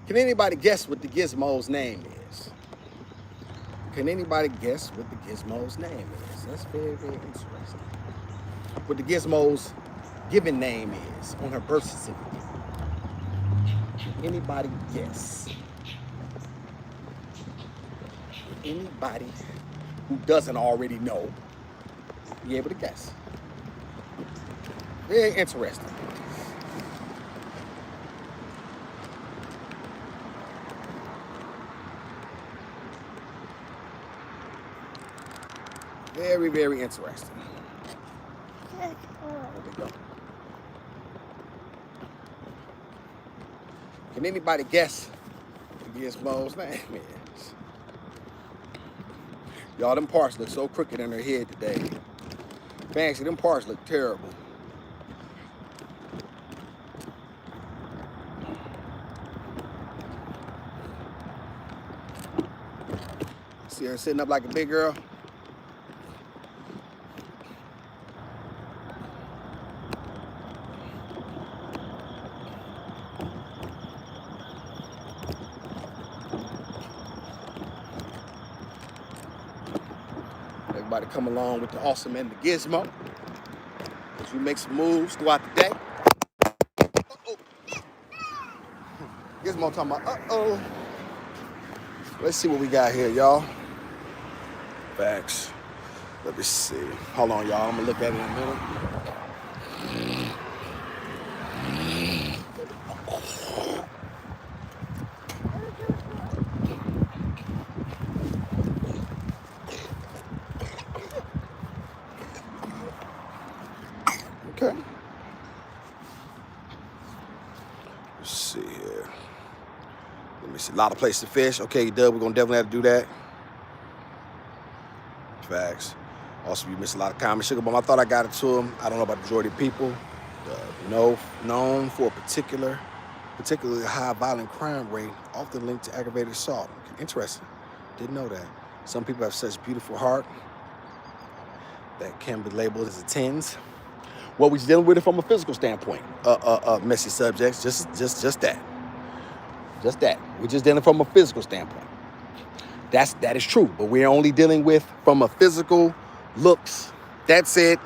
Can anybody guess what the Gizmo's name is? Can anybody guess what the Gizmo's name is? That's very, very interesting. What the Gizmo's given name is on her birth certificate. Can anybody guess? Anybody who doesn't already know be able to guess? Very interesting. Very, very interesting. There we go. Can anybody guess what Gizmo's name is? Y'all, them parts look so crooked in her head today. Fancy, them parts look terrible. See her sitting up like a big girl? everybody come along with the awesome and the gizmo as we make some moves throughout the day. Uh-oh. Gizmo talking about, uh-oh. Let's see what we got here, y'all. Facts. Let me see. Hold on, y'all. I'm gonna look at it in a minute. Okay. Let's see here. Let me see. A lot of places to fish. Okay, Doug, we're gonna definitely have to do that. Facts. Also, you missed a lot of comments. Sugar Bomb, I thought I got it to him. I don't know about the majority of people. Known for a particularly high violent crime rate, often linked to aggravated assault. Okay, interesting. Didn't know that. Some people have such beautiful heart that can be labeled as a tens. Well, we're dealing with it from a physical standpoint. Messy subjects, just that. Just that. We're just dealing from a physical standpoint. That is true, but we're only dealing with from a physical looks. That's it.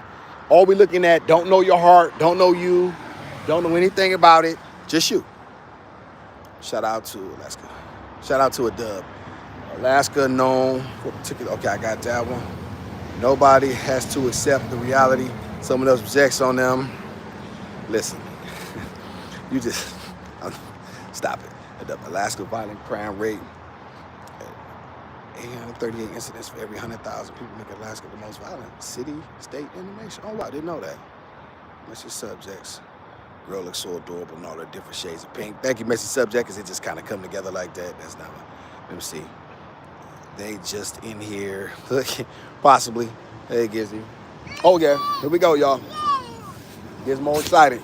All we're looking at, don't know your heart, don't know you, don't know anything about it, just you. Shout out to Alaska. Shout out to a dub. Alaska known for particular, okay, I got that one. Nobody has to accept the reality someone else projects on them. Listen, you just, stop it. The Alaska violent crime rate, 838 incidents for every 100,000 people make Alaska the most violent city, state, in the nation. Oh, wow, I didn't know that. Messy subjects. Girl looks so adorable in all the different shades of pink. Thank you, Messy Subject, because it just kind of come together like that. That's not what, let me see. They just in here, possibly. Hey, Gizzy. Oh, yeah, here we go, y'all. Gizmo excited.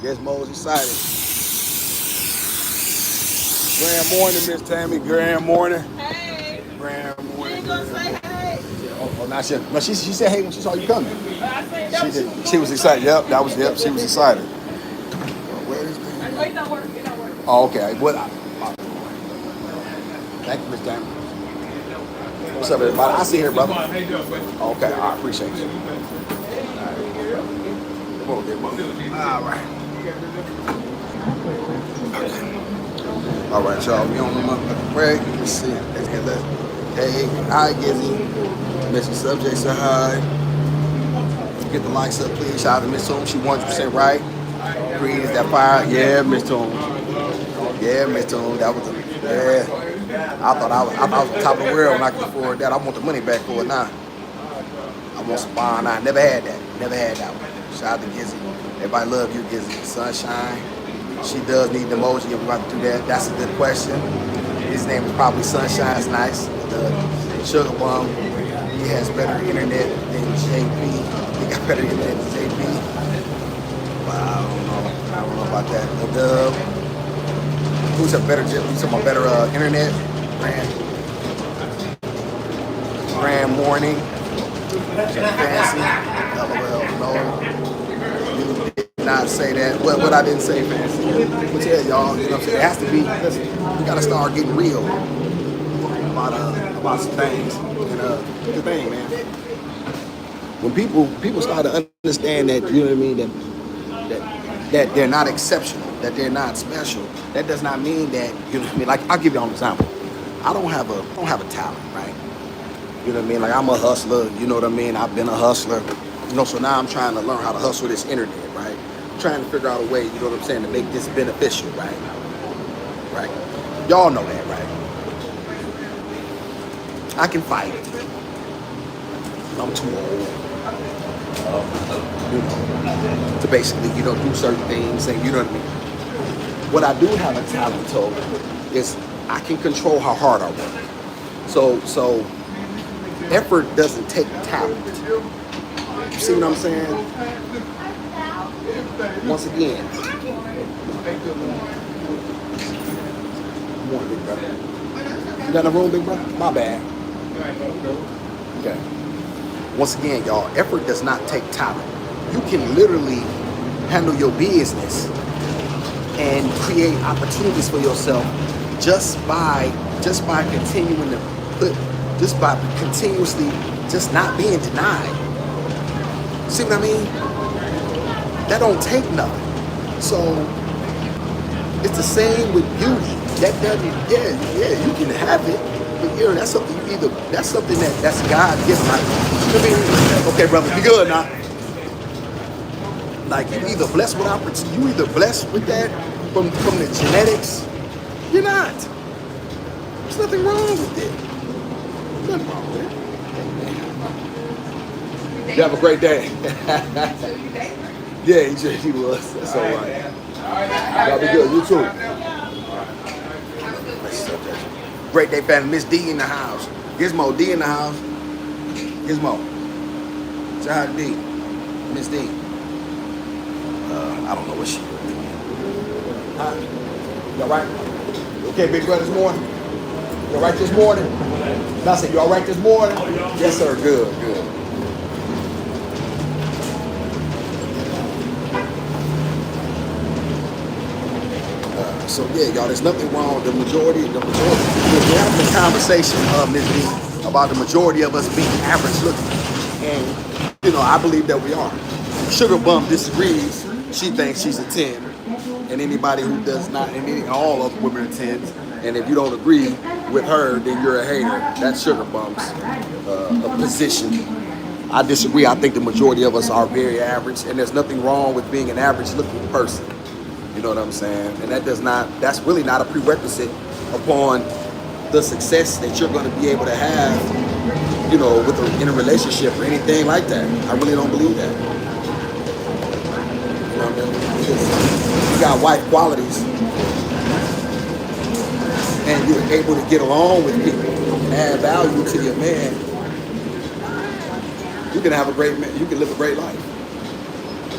Gizmo's excited. Grand morning, Miss Tammy. Grand morning. Hey. Grand morning. You ain't gonna say hey? Oh, not yet. No, she said hey when she saw you coming. I said that was She was excited. Yep, she was excited. Where is this? Oh, it don't work. It don't work. Oh, okay. Thank you, Miss Tammy. What's up, everybody? I see here, brother. Okay, I appreciate you. All right. All right, y'all. We on the motherfucking break. Let's see. Let's get that. Hey, hi, Gizzy. Messy Subjects say hi. Get the likes up, please. Shout out to Miss Toom. She 100% right. Breeze that fire. Yeah, Miss Toom. Yeah, Miss Toom. That was yeah. I thought I was on top of the world when I could afford that. I want the money back for it now. I want some bond. I never had that. Never had that one. Shout out to Gizzy. Everybody love you, Gizzy. Sunshine. She does need an emoji. We're about to do that. That's a good question. His name is probably Sunshine. It's nice. The Sugar Bum. He has better internet than JP. He got better internet than JP. Wow, I don't know about that. The Dub. Who's a better internet? Grand morning. Fancy. LOL. No. You did not say that. What I didn't say, Fancy. But yeah, y'all, you know what I'm saying? It has to be, listen, we gotta start getting real about some things. And the thing, man. When people start to understand that, you know what I mean, that they're not exceptional, that they're not special, that does not mean that, you know what I mean? Like, I'll give you an example. I don't have a talent, right? You know what I mean? Like, I'm a hustler, you know what I mean? I've been a hustler. You know, so now I'm trying to learn how to hustle this internet, right? I'm trying to figure out a way, you know what I'm saying, to make this beneficial, right? Right? Y'all know that, right? I can fight. I'm too old. You know, to basically, you know, do certain things, and you know what I mean? What I do have a talent to is I can control how hard I work. So effort doesn't take talent. You see what I'm saying? Once again, come on, big brother. You got in a room, big brother? My bad. Okay. Once again, y'all, effort does not take talent. You can literally handle your business and create opportunities for yourself just by continuing to put just by continuously just not being denied. See what I mean? That don't take nothing. So it's the same with beauty. That doesn't, yeah, you can have it, but that's something that's something that's God given. Like, I mean, okay, brother, be good now. Like you either blessed with opportunity, you either blessed with that from the genetics. You're not. There's nothing wrong with it. Nothing wrong with it. You have a great day. Yeah, he was. That's all right. Y'all be good. You too. Great day, family. Miss D in the house. Gizmo D in the house. Gizmo. Say hi to D. Miss D. I don't know what she doing. Huh? You all right? You okay, big brother, this morning? You all right this morning? I said, you all right this morning? Yes, sir. Good, good. So yeah, y'all, there's nothing wrong. The majority, we're having a conversation, Ms. B, about the majority of us being average looking. And, I believe that we are. Sugar Bum disagrees. She thinks she's a 10. And anybody who does not, and all of women are 10s. And if you don't agree with her, then you're a hater. That's Sugar Bum's position. I disagree. I think the majority of us are very average. And there's nothing wrong with being an average looking person. You know what I'm saying? And that's really not a prerequisite upon the success that you're going to be able to have, in a relationship or anything like that. I really don't believe that. You know what I mean? Because you got wife qualities and you're able to get along with people and add value to your man, you can have a great man. You can live a great life.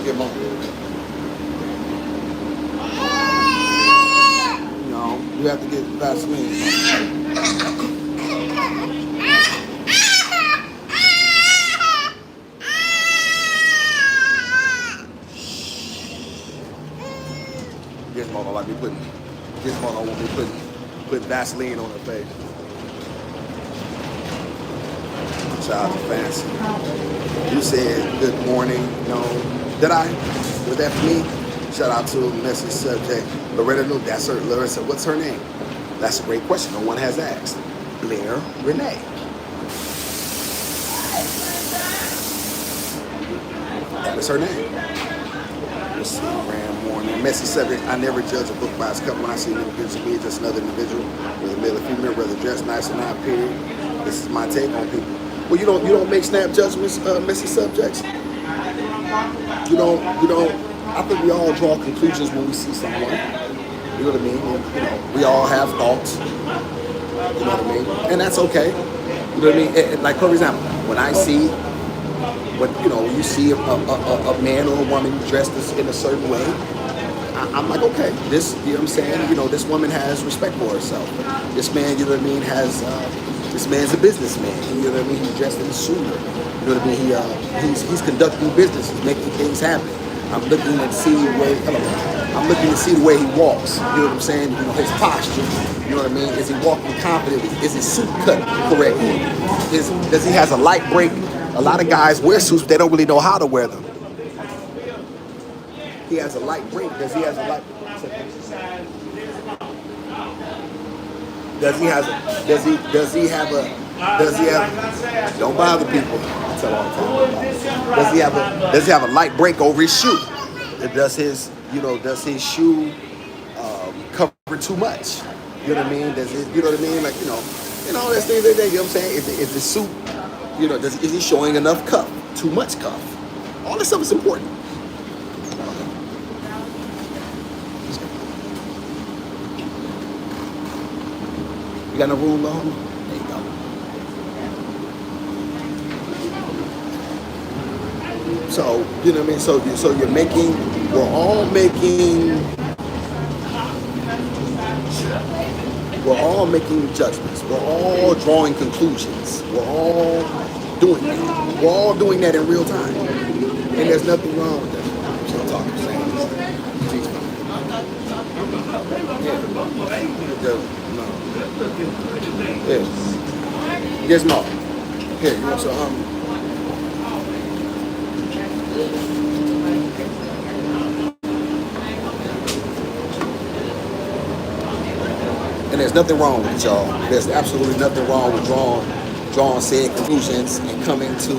Get along. You have to get Vaseline. Gizmo don't like me Gizmo don't want me putting Vaseline on her face. Child is fancy. You said good morning. No. Did I? Was that for me? Shout out to message subject. Loretta, no, that's her. Larissa, what's her name? That's a great question. No one has asked. Blair Renee. That is her name. Let's see, Ram Morning. Message subject. I never judge a book by its cover. When I see an individual be just another individual, whether male or female, whether dressed nice or not, period. This is my take on people. Well, you don't make snap judgments, message subjects. You don't. I think we all draw conclusions when we see someone. You know what I mean? We all have thoughts. You know what I mean? And that's okay. You know what I mean? And like, for example, when I see, when you see a man or a woman dressed in a certain way, I'm like, okay, this, you know what I'm saying? This woman has respect for herself. This man, you know what I mean, this man's a businessman. You know what I mean? He's dressed in a suit. You know what I mean? He's conducting business. He's making things happen. I'm looking to see the way he walks. You know what I'm saying? His posture. You know what I mean? Is he walking confidently? Is his suit cut correctly? Does he has a light break? A lot of guys wear suits, but they don't really know how to wear them. He has a light break. Does he have a light? Don't bother people. I tell all the time. Does he have a light break over his shoe? Does his shoe cover too much? You know what I mean? Does it, you know what I mean? Like, there's things like that, you know what I'm saying? Is the suit, is he showing enough cuff? Too much cuff? All this stuff is important. You got no room, though? There you go. So, you know what I mean? So we're all making judgments. We're all drawing conclusions. We're all doing that. We're all doing that in real time. And there's nothing wrong with that. I'm still talking, saying this. Yeah. Gizmo. Here, you want some? And there's nothing wrong with it, y'all. There's absolutely nothing wrong with drawing said conclusions and coming to,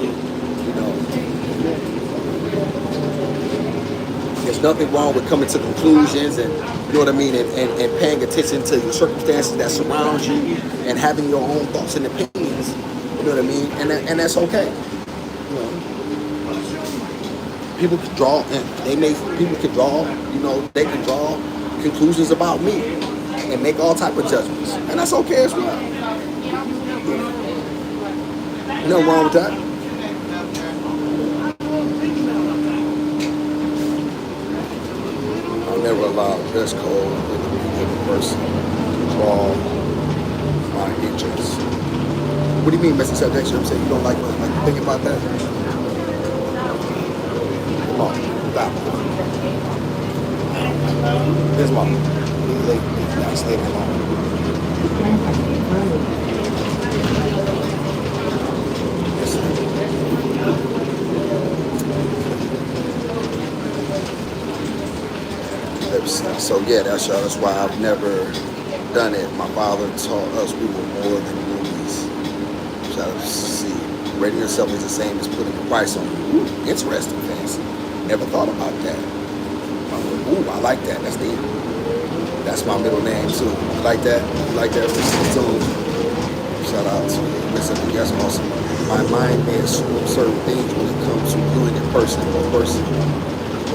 there's nothing wrong with coming to conclusions and, you know what I mean, and paying attention to the circumstances that surround you and having your own thoughts and opinions, you know what I mean, and that's okay. You know, people can draw, and people can draw, they can draw conclusions about me and make all type of judgments, and that's okay as well. Nothing wrong with that. I'll never allow dress code with a person to draw my interests. What do you mean, Mr. Subject? I'm saying you don't like thinking about that? Come on, stop. Here's mom. Nice lady alone. So yeah, that's y'all. That's why I've never done it. My father taught us we were more than movies. So see, rating yourself is the same as putting a price on you. Ooh, interesting, fancy. Never thought about that. Ooh, I like that. That's my middle name too. You like that? You like that? Too. Shout out to Mr. Yes, awesome. My mind may assume certain things when it comes to viewing a person or a person,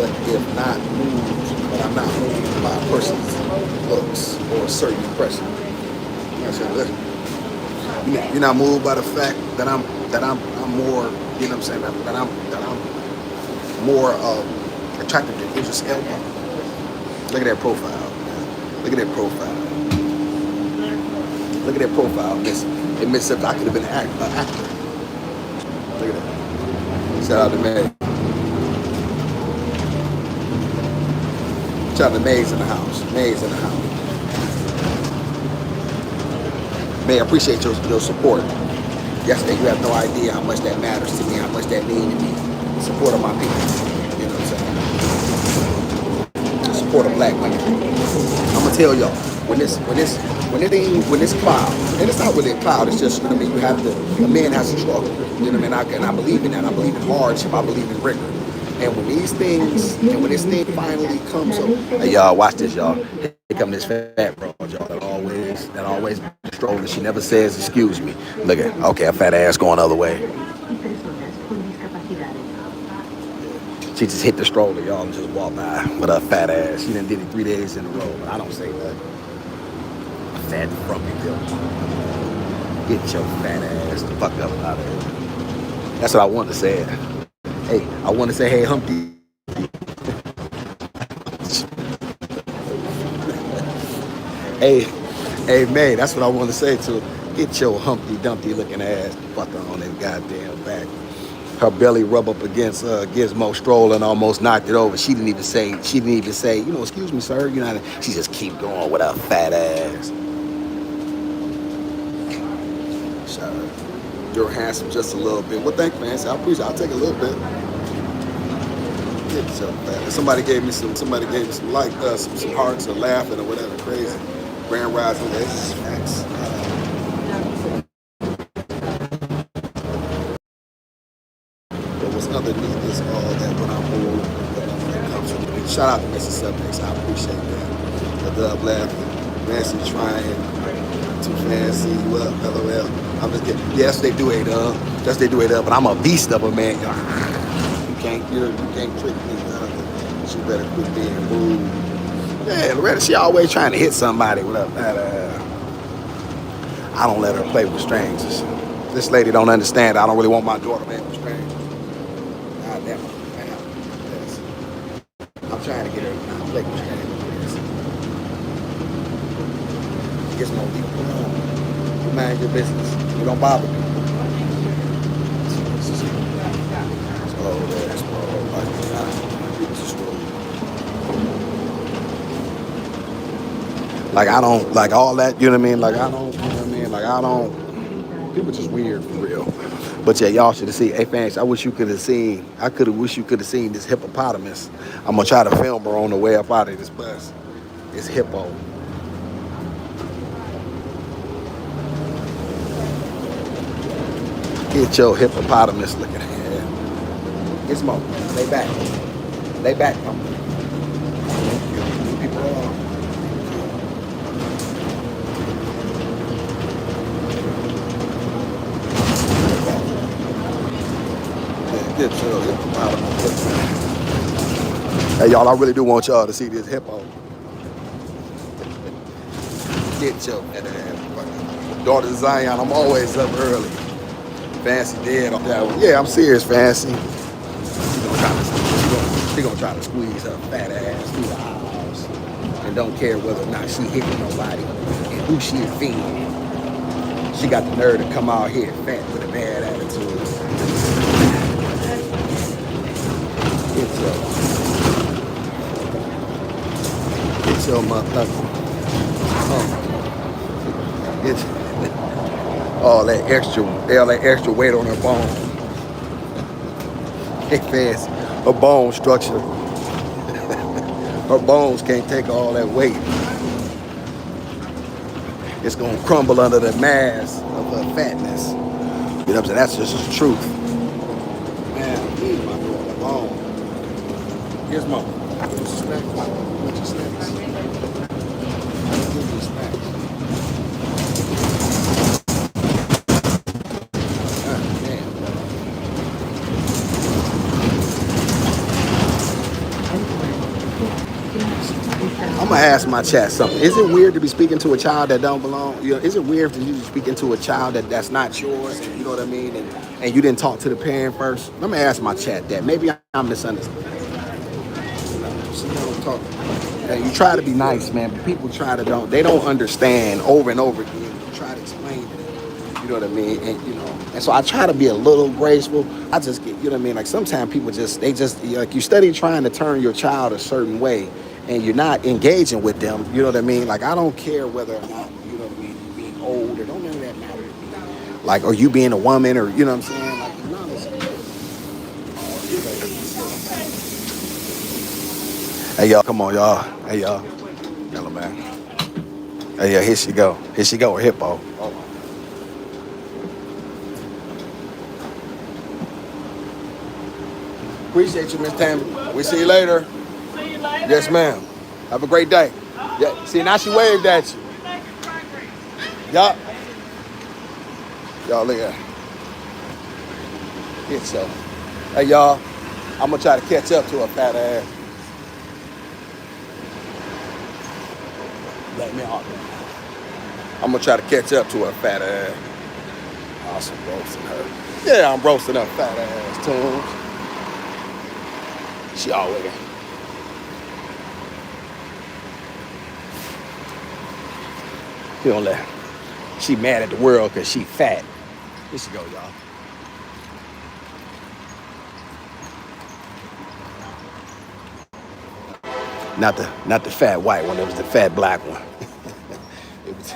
but if not moved. But I'm not moved by a person's looks or a certain impression. You're not moved by the fact that I'm more, you know what I'm saying, that I'm more attractive to Idris Elba. Look at that profile, man. Look at that profile. Look at that profile. It missed up. I could have been an actor. Look at that. Shout out to Meg. Shout out to Maze in the house. Maze in the house. May I appreciate your support. Yesterday, you have no idea how much that matters to me, how much that means to me. The support of my people. You know what I'm saying? The support of black women. I'm gonna tell y'all, when this cloud, and it's not really a cloud, it's just, you know what I mean, a man has to struggle. You know what I mean? And I believe in that. I believe in hardship, I believe in rigor. And when this thing finally comes up, hey y'all, watch this, y'all. Here come this fat bro, y'all, that always strolling. She never says excuse me. Look at, okay, a fat ass going the other way. She just hit the stroller, y'all, and just walked by with her fat ass. She done did it 3 days in a row, but I don't say that. Fat frumpy girl. Get your fat ass the fuck up out of here. That's what I wanted to say. Hey, I want to say, hey, Humpty. hey, May, that's what I want to say to her. Get your Humpty Dumpty looking ass fucker on that goddamn back. Her belly rub up against Gizmo Stroll and almost knocked it over. She didn't even say, excuse me, sir. You know, she just keep going with her fat ass. Shut up. You're handsome just a little bit. Well, thank you, man. I appreciate it. I'll take a little bit. Somebody gave me some like some hearts or laughing or whatever, crazy. Grand Rising, this is facts. But what's underneath is all that when I move, when it comes to me. Shout out to Mr. Subjects, I appreciate that. The dub laughing, Nancy trying, too fancy, what, LOL. I'm just kidding. Yes, they do it up. Yes, they do it up, but I'm a beast of a man. You can't trick me. She better quit being rude. Yeah, Loretta, she always trying to hit somebody with her. I don't let her play with strangers. This lady don't understand. I don't really want my daughter playing with strangers. God damn it. Yes. I'm trying to get her to play with strangers. Gets no leave alone. You mind your business. You don't bother me. Like I don't like all that, you know what I mean? Like I don't, you know what I mean? Like I don't People just weird for real. But yeah, y'all should have seen. Hey, fans, I wish you could have seen. Wish you could have seen this hippopotamus. I'm gonna try to film her on the way up out of this bus. It's hippo. Get your hippopotamus looking at. Gizmo, lay back. Lay back, mama. People are. Get your hippopotamus. Hey, y'all, I really do want y'all to see this hippo. Get your daughter Zion. I'm always up early. Fancy dead on that one. Yeah, I'm serious, Fancy. She gonna try to squeeze her fat ass through the aisles and don't care whether or not she hitting nobody and who she offending. She got the nerve to come out here fat with a bad attitude. Get your motherfucker. It's all that extra weight on her bone. Hey, fast. Her bone structure. Her bones can't take all that weight. It's gonna crumble under the mass of her fatness. You know what I'm saying? That's just the truth. Man, here's my daughter bone. Here's my snacks. What's your snacks? I'm gonna ask my chat something. Is it weird to be speaking to a child that don't belong? You know, is it weird to you speaking to a child that's not yours? And you know what I mean? And you didn't talk to the parent first. Let me ask my chat that. Maybe I'm misunderstanding. You try to be nice, man, but people they don't understand over and over again. You try to explain to them. You know what I mean? And and so I try to be a little graceful. I just get, you know what I mean? Like sometimes people like you study trying to turn your child a certain way and you're not engaging with them. You know what I mean? Like I don't care whether or not, you know what I mean, you being old or don't none of that matter to me. Like, or you being a woman or, you know what I'm saying? Like, none of this. Hey, y'all, come on, y'all. Hey, y'all. Hello, man. Hey, yeah, here she go. Here she go, a hippo. Appreciate you, Miss Tammy. We see you later. See you later. Yes, ma'am. Have a great day. Yeah. See, now she waved at you. Yup. Y'all look at her. Get so. Hey, y'all. I'm going to try to catch up to her fat ass. Let me out. I'm going to try to catch up to her fat ass. Awesome roasting her. Yeah, I'm roasting her fat ass, Tunes. She always. You don't let her. She mad at the world because she fat. Here she go, y'all. Not the fat white one. It was the fat black one. It was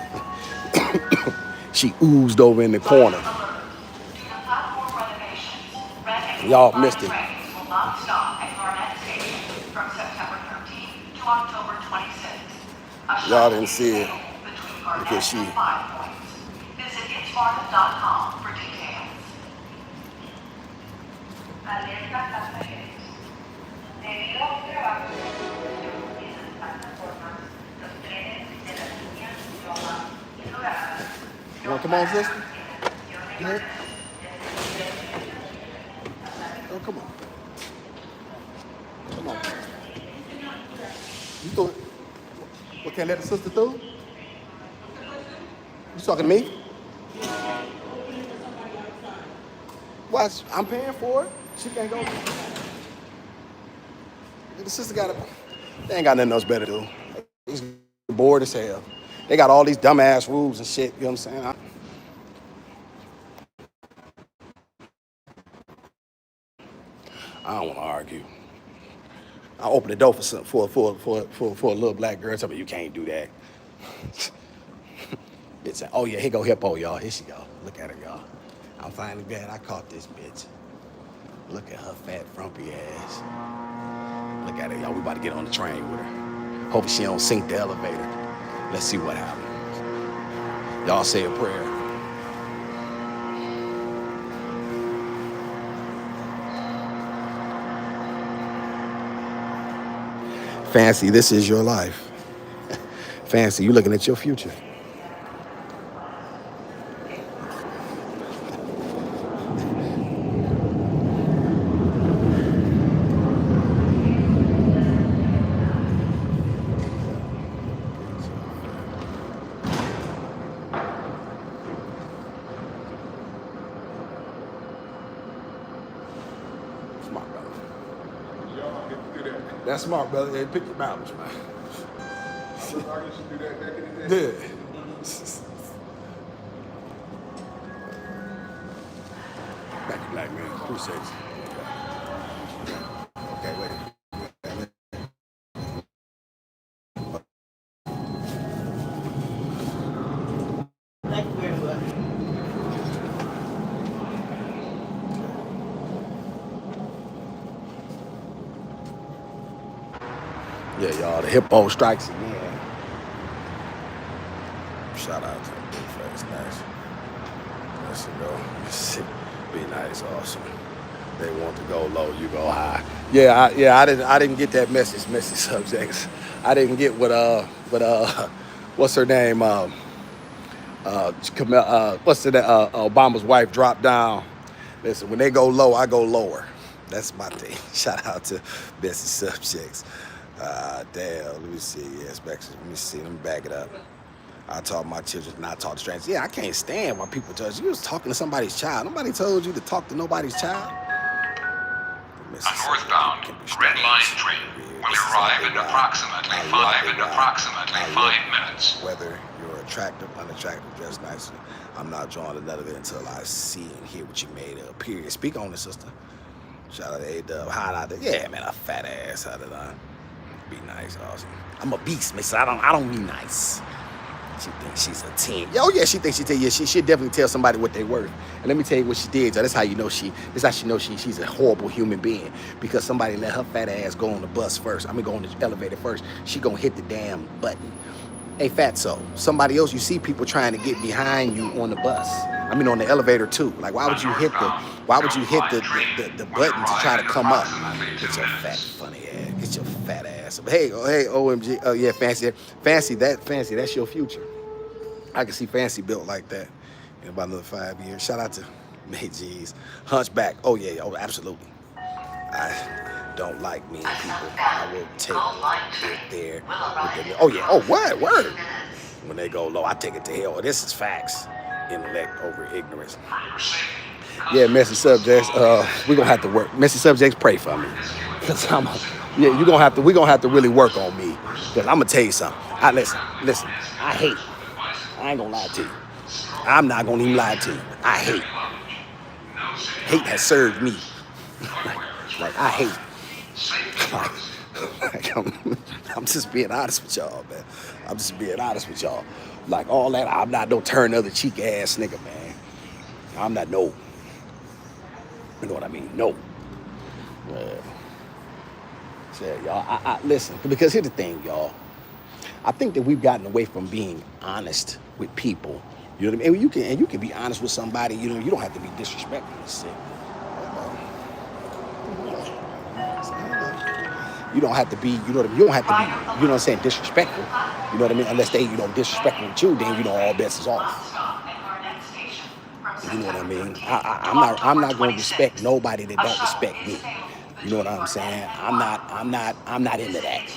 she oozed over in the corner. Y'all missed it. Y'all didn't see it because she. Visit itsmarket.com for details. Alerta pasajeros. Debido a un trabajo de construcción en las plataformas, los trenes de las líneas Roma y Dorada. You want to come on, sister? Yeah. Oh, come on. Come on. You thought, what, can't let the sister through? You talking to me? Watch, I'm paying for it. She can't go. The sister got it. They ain't got nothing else better to do. He's bored as hell. They got all these dumbass rules and shit, you know what I'm saying? I don't want to argue. I opened the door for a little black girl. Tell me you can't do that. Bitch, oh yeah, here go Hippo, y'all. Here she go. Look at her, y'all. I'm finally glad I caught this bitch. Look at her fat, frumpy ass. Look at her, y'all. We about to get on the train with her. Hope she don't sink the elevator. Let's see what happens. Y'all say a prayer. Fancy, this is your life. Fancy, you looking at your future. Smart brother. Y'all get to do that. That's smart, brother. Hey, pick your balance, man. I used to do that back in the day. Yeah. Thank you, black man. Appreciate you. Okay, wait. Thank you very much. Yeah, y'all, the Hippo strikes again. Shout out to the big face, nice. Let's go. Be nice, awesome. They want to go low, you go high. Yeah, I didn't get that message, subjects. I didn't get what what's her name? Obama's wife dropped down. Listen, when they go low, I go lower. That's my thing. Shout out to message subjects. Damn, let me see. Yes, let me see. Let me back it up. I taught my children not to talk to strangers. Yeah, I can't stand why people judge. You was talking to somebody's child. Nobody told you to talk to nobody's child. A northbound red line train will arrive in approximately 5 minutes. Whether you're attractive, unattractive, dressed nicely, I'm not drawing none of it until I see and hear what you made of. Period. Speak on it, sister. Shout out to A-Dub. Hot out there. Yeah, man, a fat ass out of that. Be nice, awesome. I'm a beast, miss. I don't be nice. She thinks she's a 10. Oh yeah, she thinks she'll definitely tell somebody what they worth. And let me tell you what she did, y'all. That's how you know she's a horrible human being. Because somebody let her fat ass go on the bus first. Go on the elevator first. She gonna hit the damn button. Hey, fatso, somebody else, you see people trying to get behind you on the bus. On the elevator too. Like, why would you hit the button to try to come up? Get your fat funny ass. Get your fat ass up. Hey, OMG. Oh yeah, Fancy, that's your future. I can see Fancy built like that in about another 5 years. Shout out to May G's. Hunchback. Oh yeah, oh absolutely. I don't like mean people. I will take it there. Oh yeah, oh what? Word. When they go low, I take it to hell. This is facts. Intellect over ignorance. Yeah, messy subjects. We're gonna have to work. Messy subjects, pray for me. Cause we're gonna have to really work on me. Cause I'm gonna tell you something. Listen, I hate. I ain't gonna lie to you. I'm not gonna even lie to you. I hate. Hate has served me. like I hate. I'm just being honest with y'all, man. I'm just being honest with y'all. Like all that, I'm not no turn other cheek ass nigga, man. I'm not no. You know what I mean? No. So, y'all, I listen, because here's the thing, y'all. I think that we've gotten away from being honest with people. You know what I mean? And you can be honest with somebody. You know, you don't have to be disrespectful and shit. You don't have to be, you know what I mean? You don't have to be, you know what I'm saying, disrespectful. You know what I mean? Unless they, disrespectful with you, then, all bets is off. You know what I mean? I'm not going to respect nobody that don't respect me. You know what I'm saying? I'm not into that.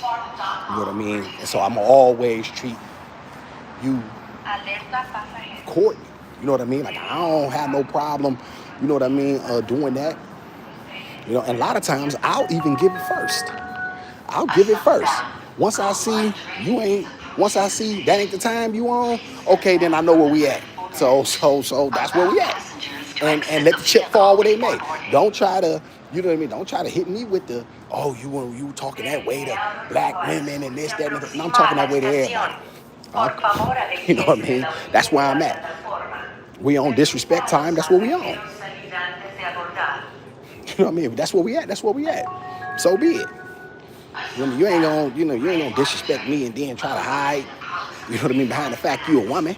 You know what I mean? And so I'm going to always treat you accordingly. You know what I mean? Like, I don't have no problem, you know what I mean, doing that. You know, and a lot of times I'll even give it first. I'll give it first. Once I see that ain't the time you on, okay, then I know where we at. So that's where we at. And let the chip fall where they may. Don't try to, you know what I mean? Don't try to hit me with the, you talking that way to black women and this, that, and that. No, I'm talking that way to everybody. Por favor, You know what I mean? That's where I'm at. We on disrespect time. That's what we on. You know what I mean? If that's where we at. That's where we at. So be it. You know what I mean? You ain't gonna disrespect me and then try to hide. You know what I mean? Behind the fact you a woman.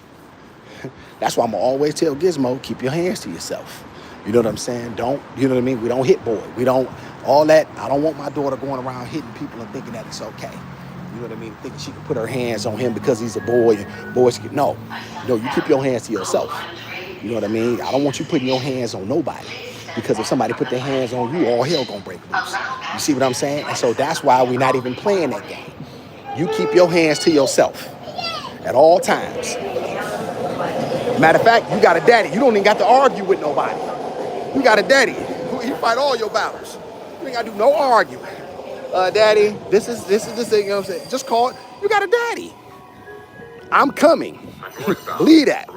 That's why I'm gonna always tell Gizmo, keep your hands to yourself. You know what I'm saying? Don't, you know what I mean? We don't hit boy. We don't, all that. I don't want my daughter going around hitting people and thinking that it's okay. You know what I mean? Thinking she can put her hands on him because he's a boy and boys can, no. No, you keep your hands to yourself. You know what I mean? I don't want you putting your hands on nobody. Because if somebody put their hands on you, all hell gonna break loose. You see what I'm saying? And so that's why we're not even playing that game. You keep your hands to yourself at all times. Matter of fact, you got a daddy. You don't even got to argue with nobody. You got a daddy. He fight all your battles. You ain't got to do no arguing. Daddy, this is the thing, you know what I'm saying? Just call it. You got a daddy. I'm coming. Believe that.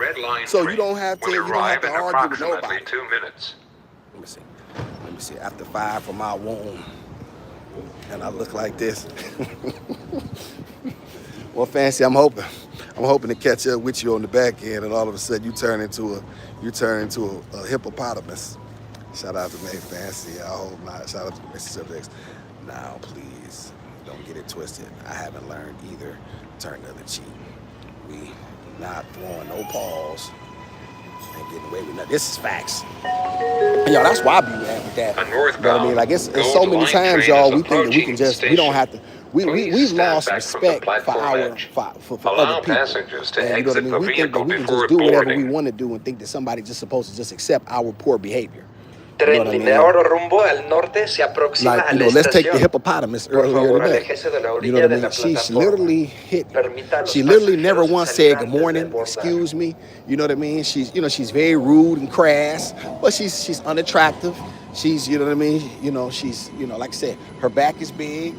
So you don't have to argue with nobody. 2 minutes. Let me see. After 5 from my womb, and I look like this. Well, Fancy, I'm hoping to catch up with you on the back end, and all of a sudden you turn into a hippopotamus. Shout out to May Fancy. I hope not. Shout out to Mississippi X. Now, please don't get it twisted. I haven't learned either. Turn the other cheek. We not throwing no paws and getting away with nothing. This is facts. And y'all, that's why I be at with that. You know what I mean? Like it's so many times, y'all, we think that we can just, we don't have to. We've lost respect for other people. And you know what I mean? We think that we can just do whatever we want to do and think that somebody's just supposed to just accept our poor behavior. You know what I mean? Like, you know, let's take the hippopotamus earlier today. You know what I mean? She literally never once said good morning, excuse me. You know what I mean? She's very rude and crass, but she's unattractive. She's, you know what I mean? You know, she's, you know, like I said, her back is big.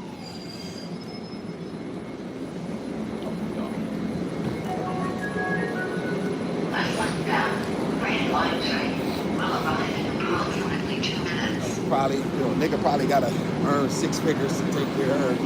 Probably, you know, nigga probably gotta earn 6 figures to take care of her.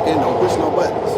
Don't push no buttons.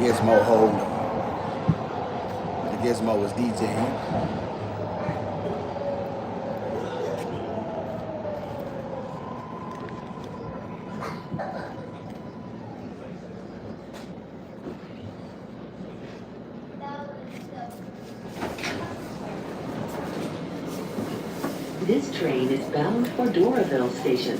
Gizmo hold. The Gizmo is DJing. This train is bound for Doraville Station.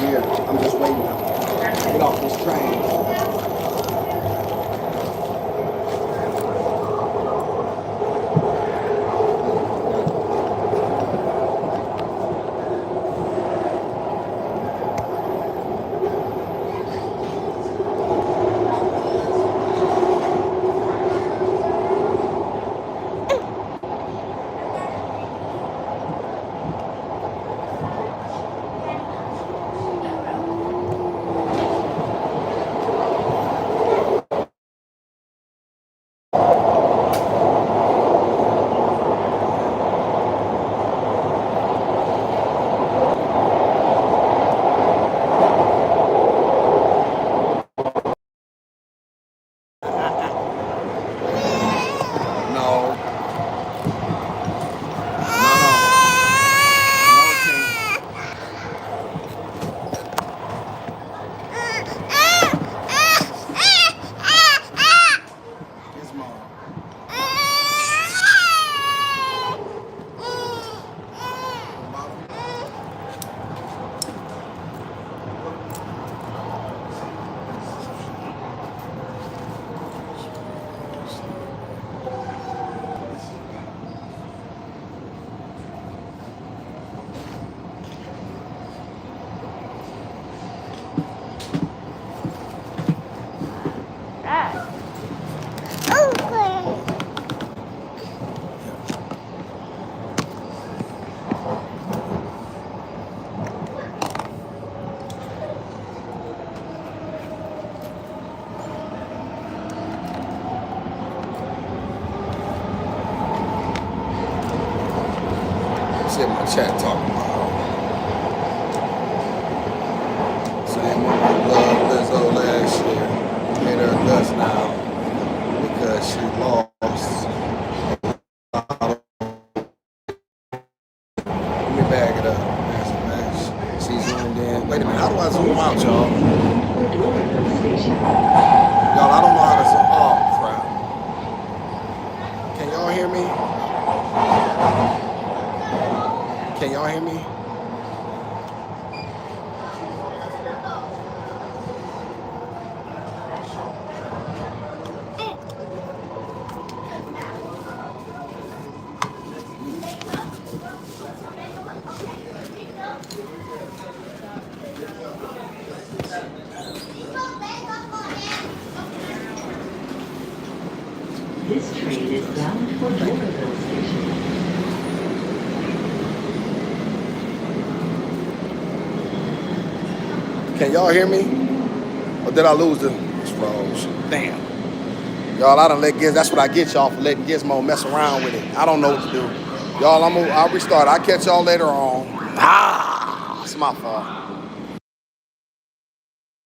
here. I'm just waiting to get off this train. No. See my chat talking about. Same one who loved Lizzo last year. Made her dust now because she lost. Let me bag it up. She zoomed in. Wait a minute, how do I zoom out, y'all? Y'all, I don't know how to zoom. Oh, crap. Can y'all hear me? Can y'all hear me? This train is bound for Doraville Station. Can y'all hear me? Or did I lose the froze? Damn. Y'all, I done let Giz, that's what I get y'all for letting Gizmo mess around with it. I don't know what to do. Y'all, I'll restart. I'll catch y'all later on. It's my fault.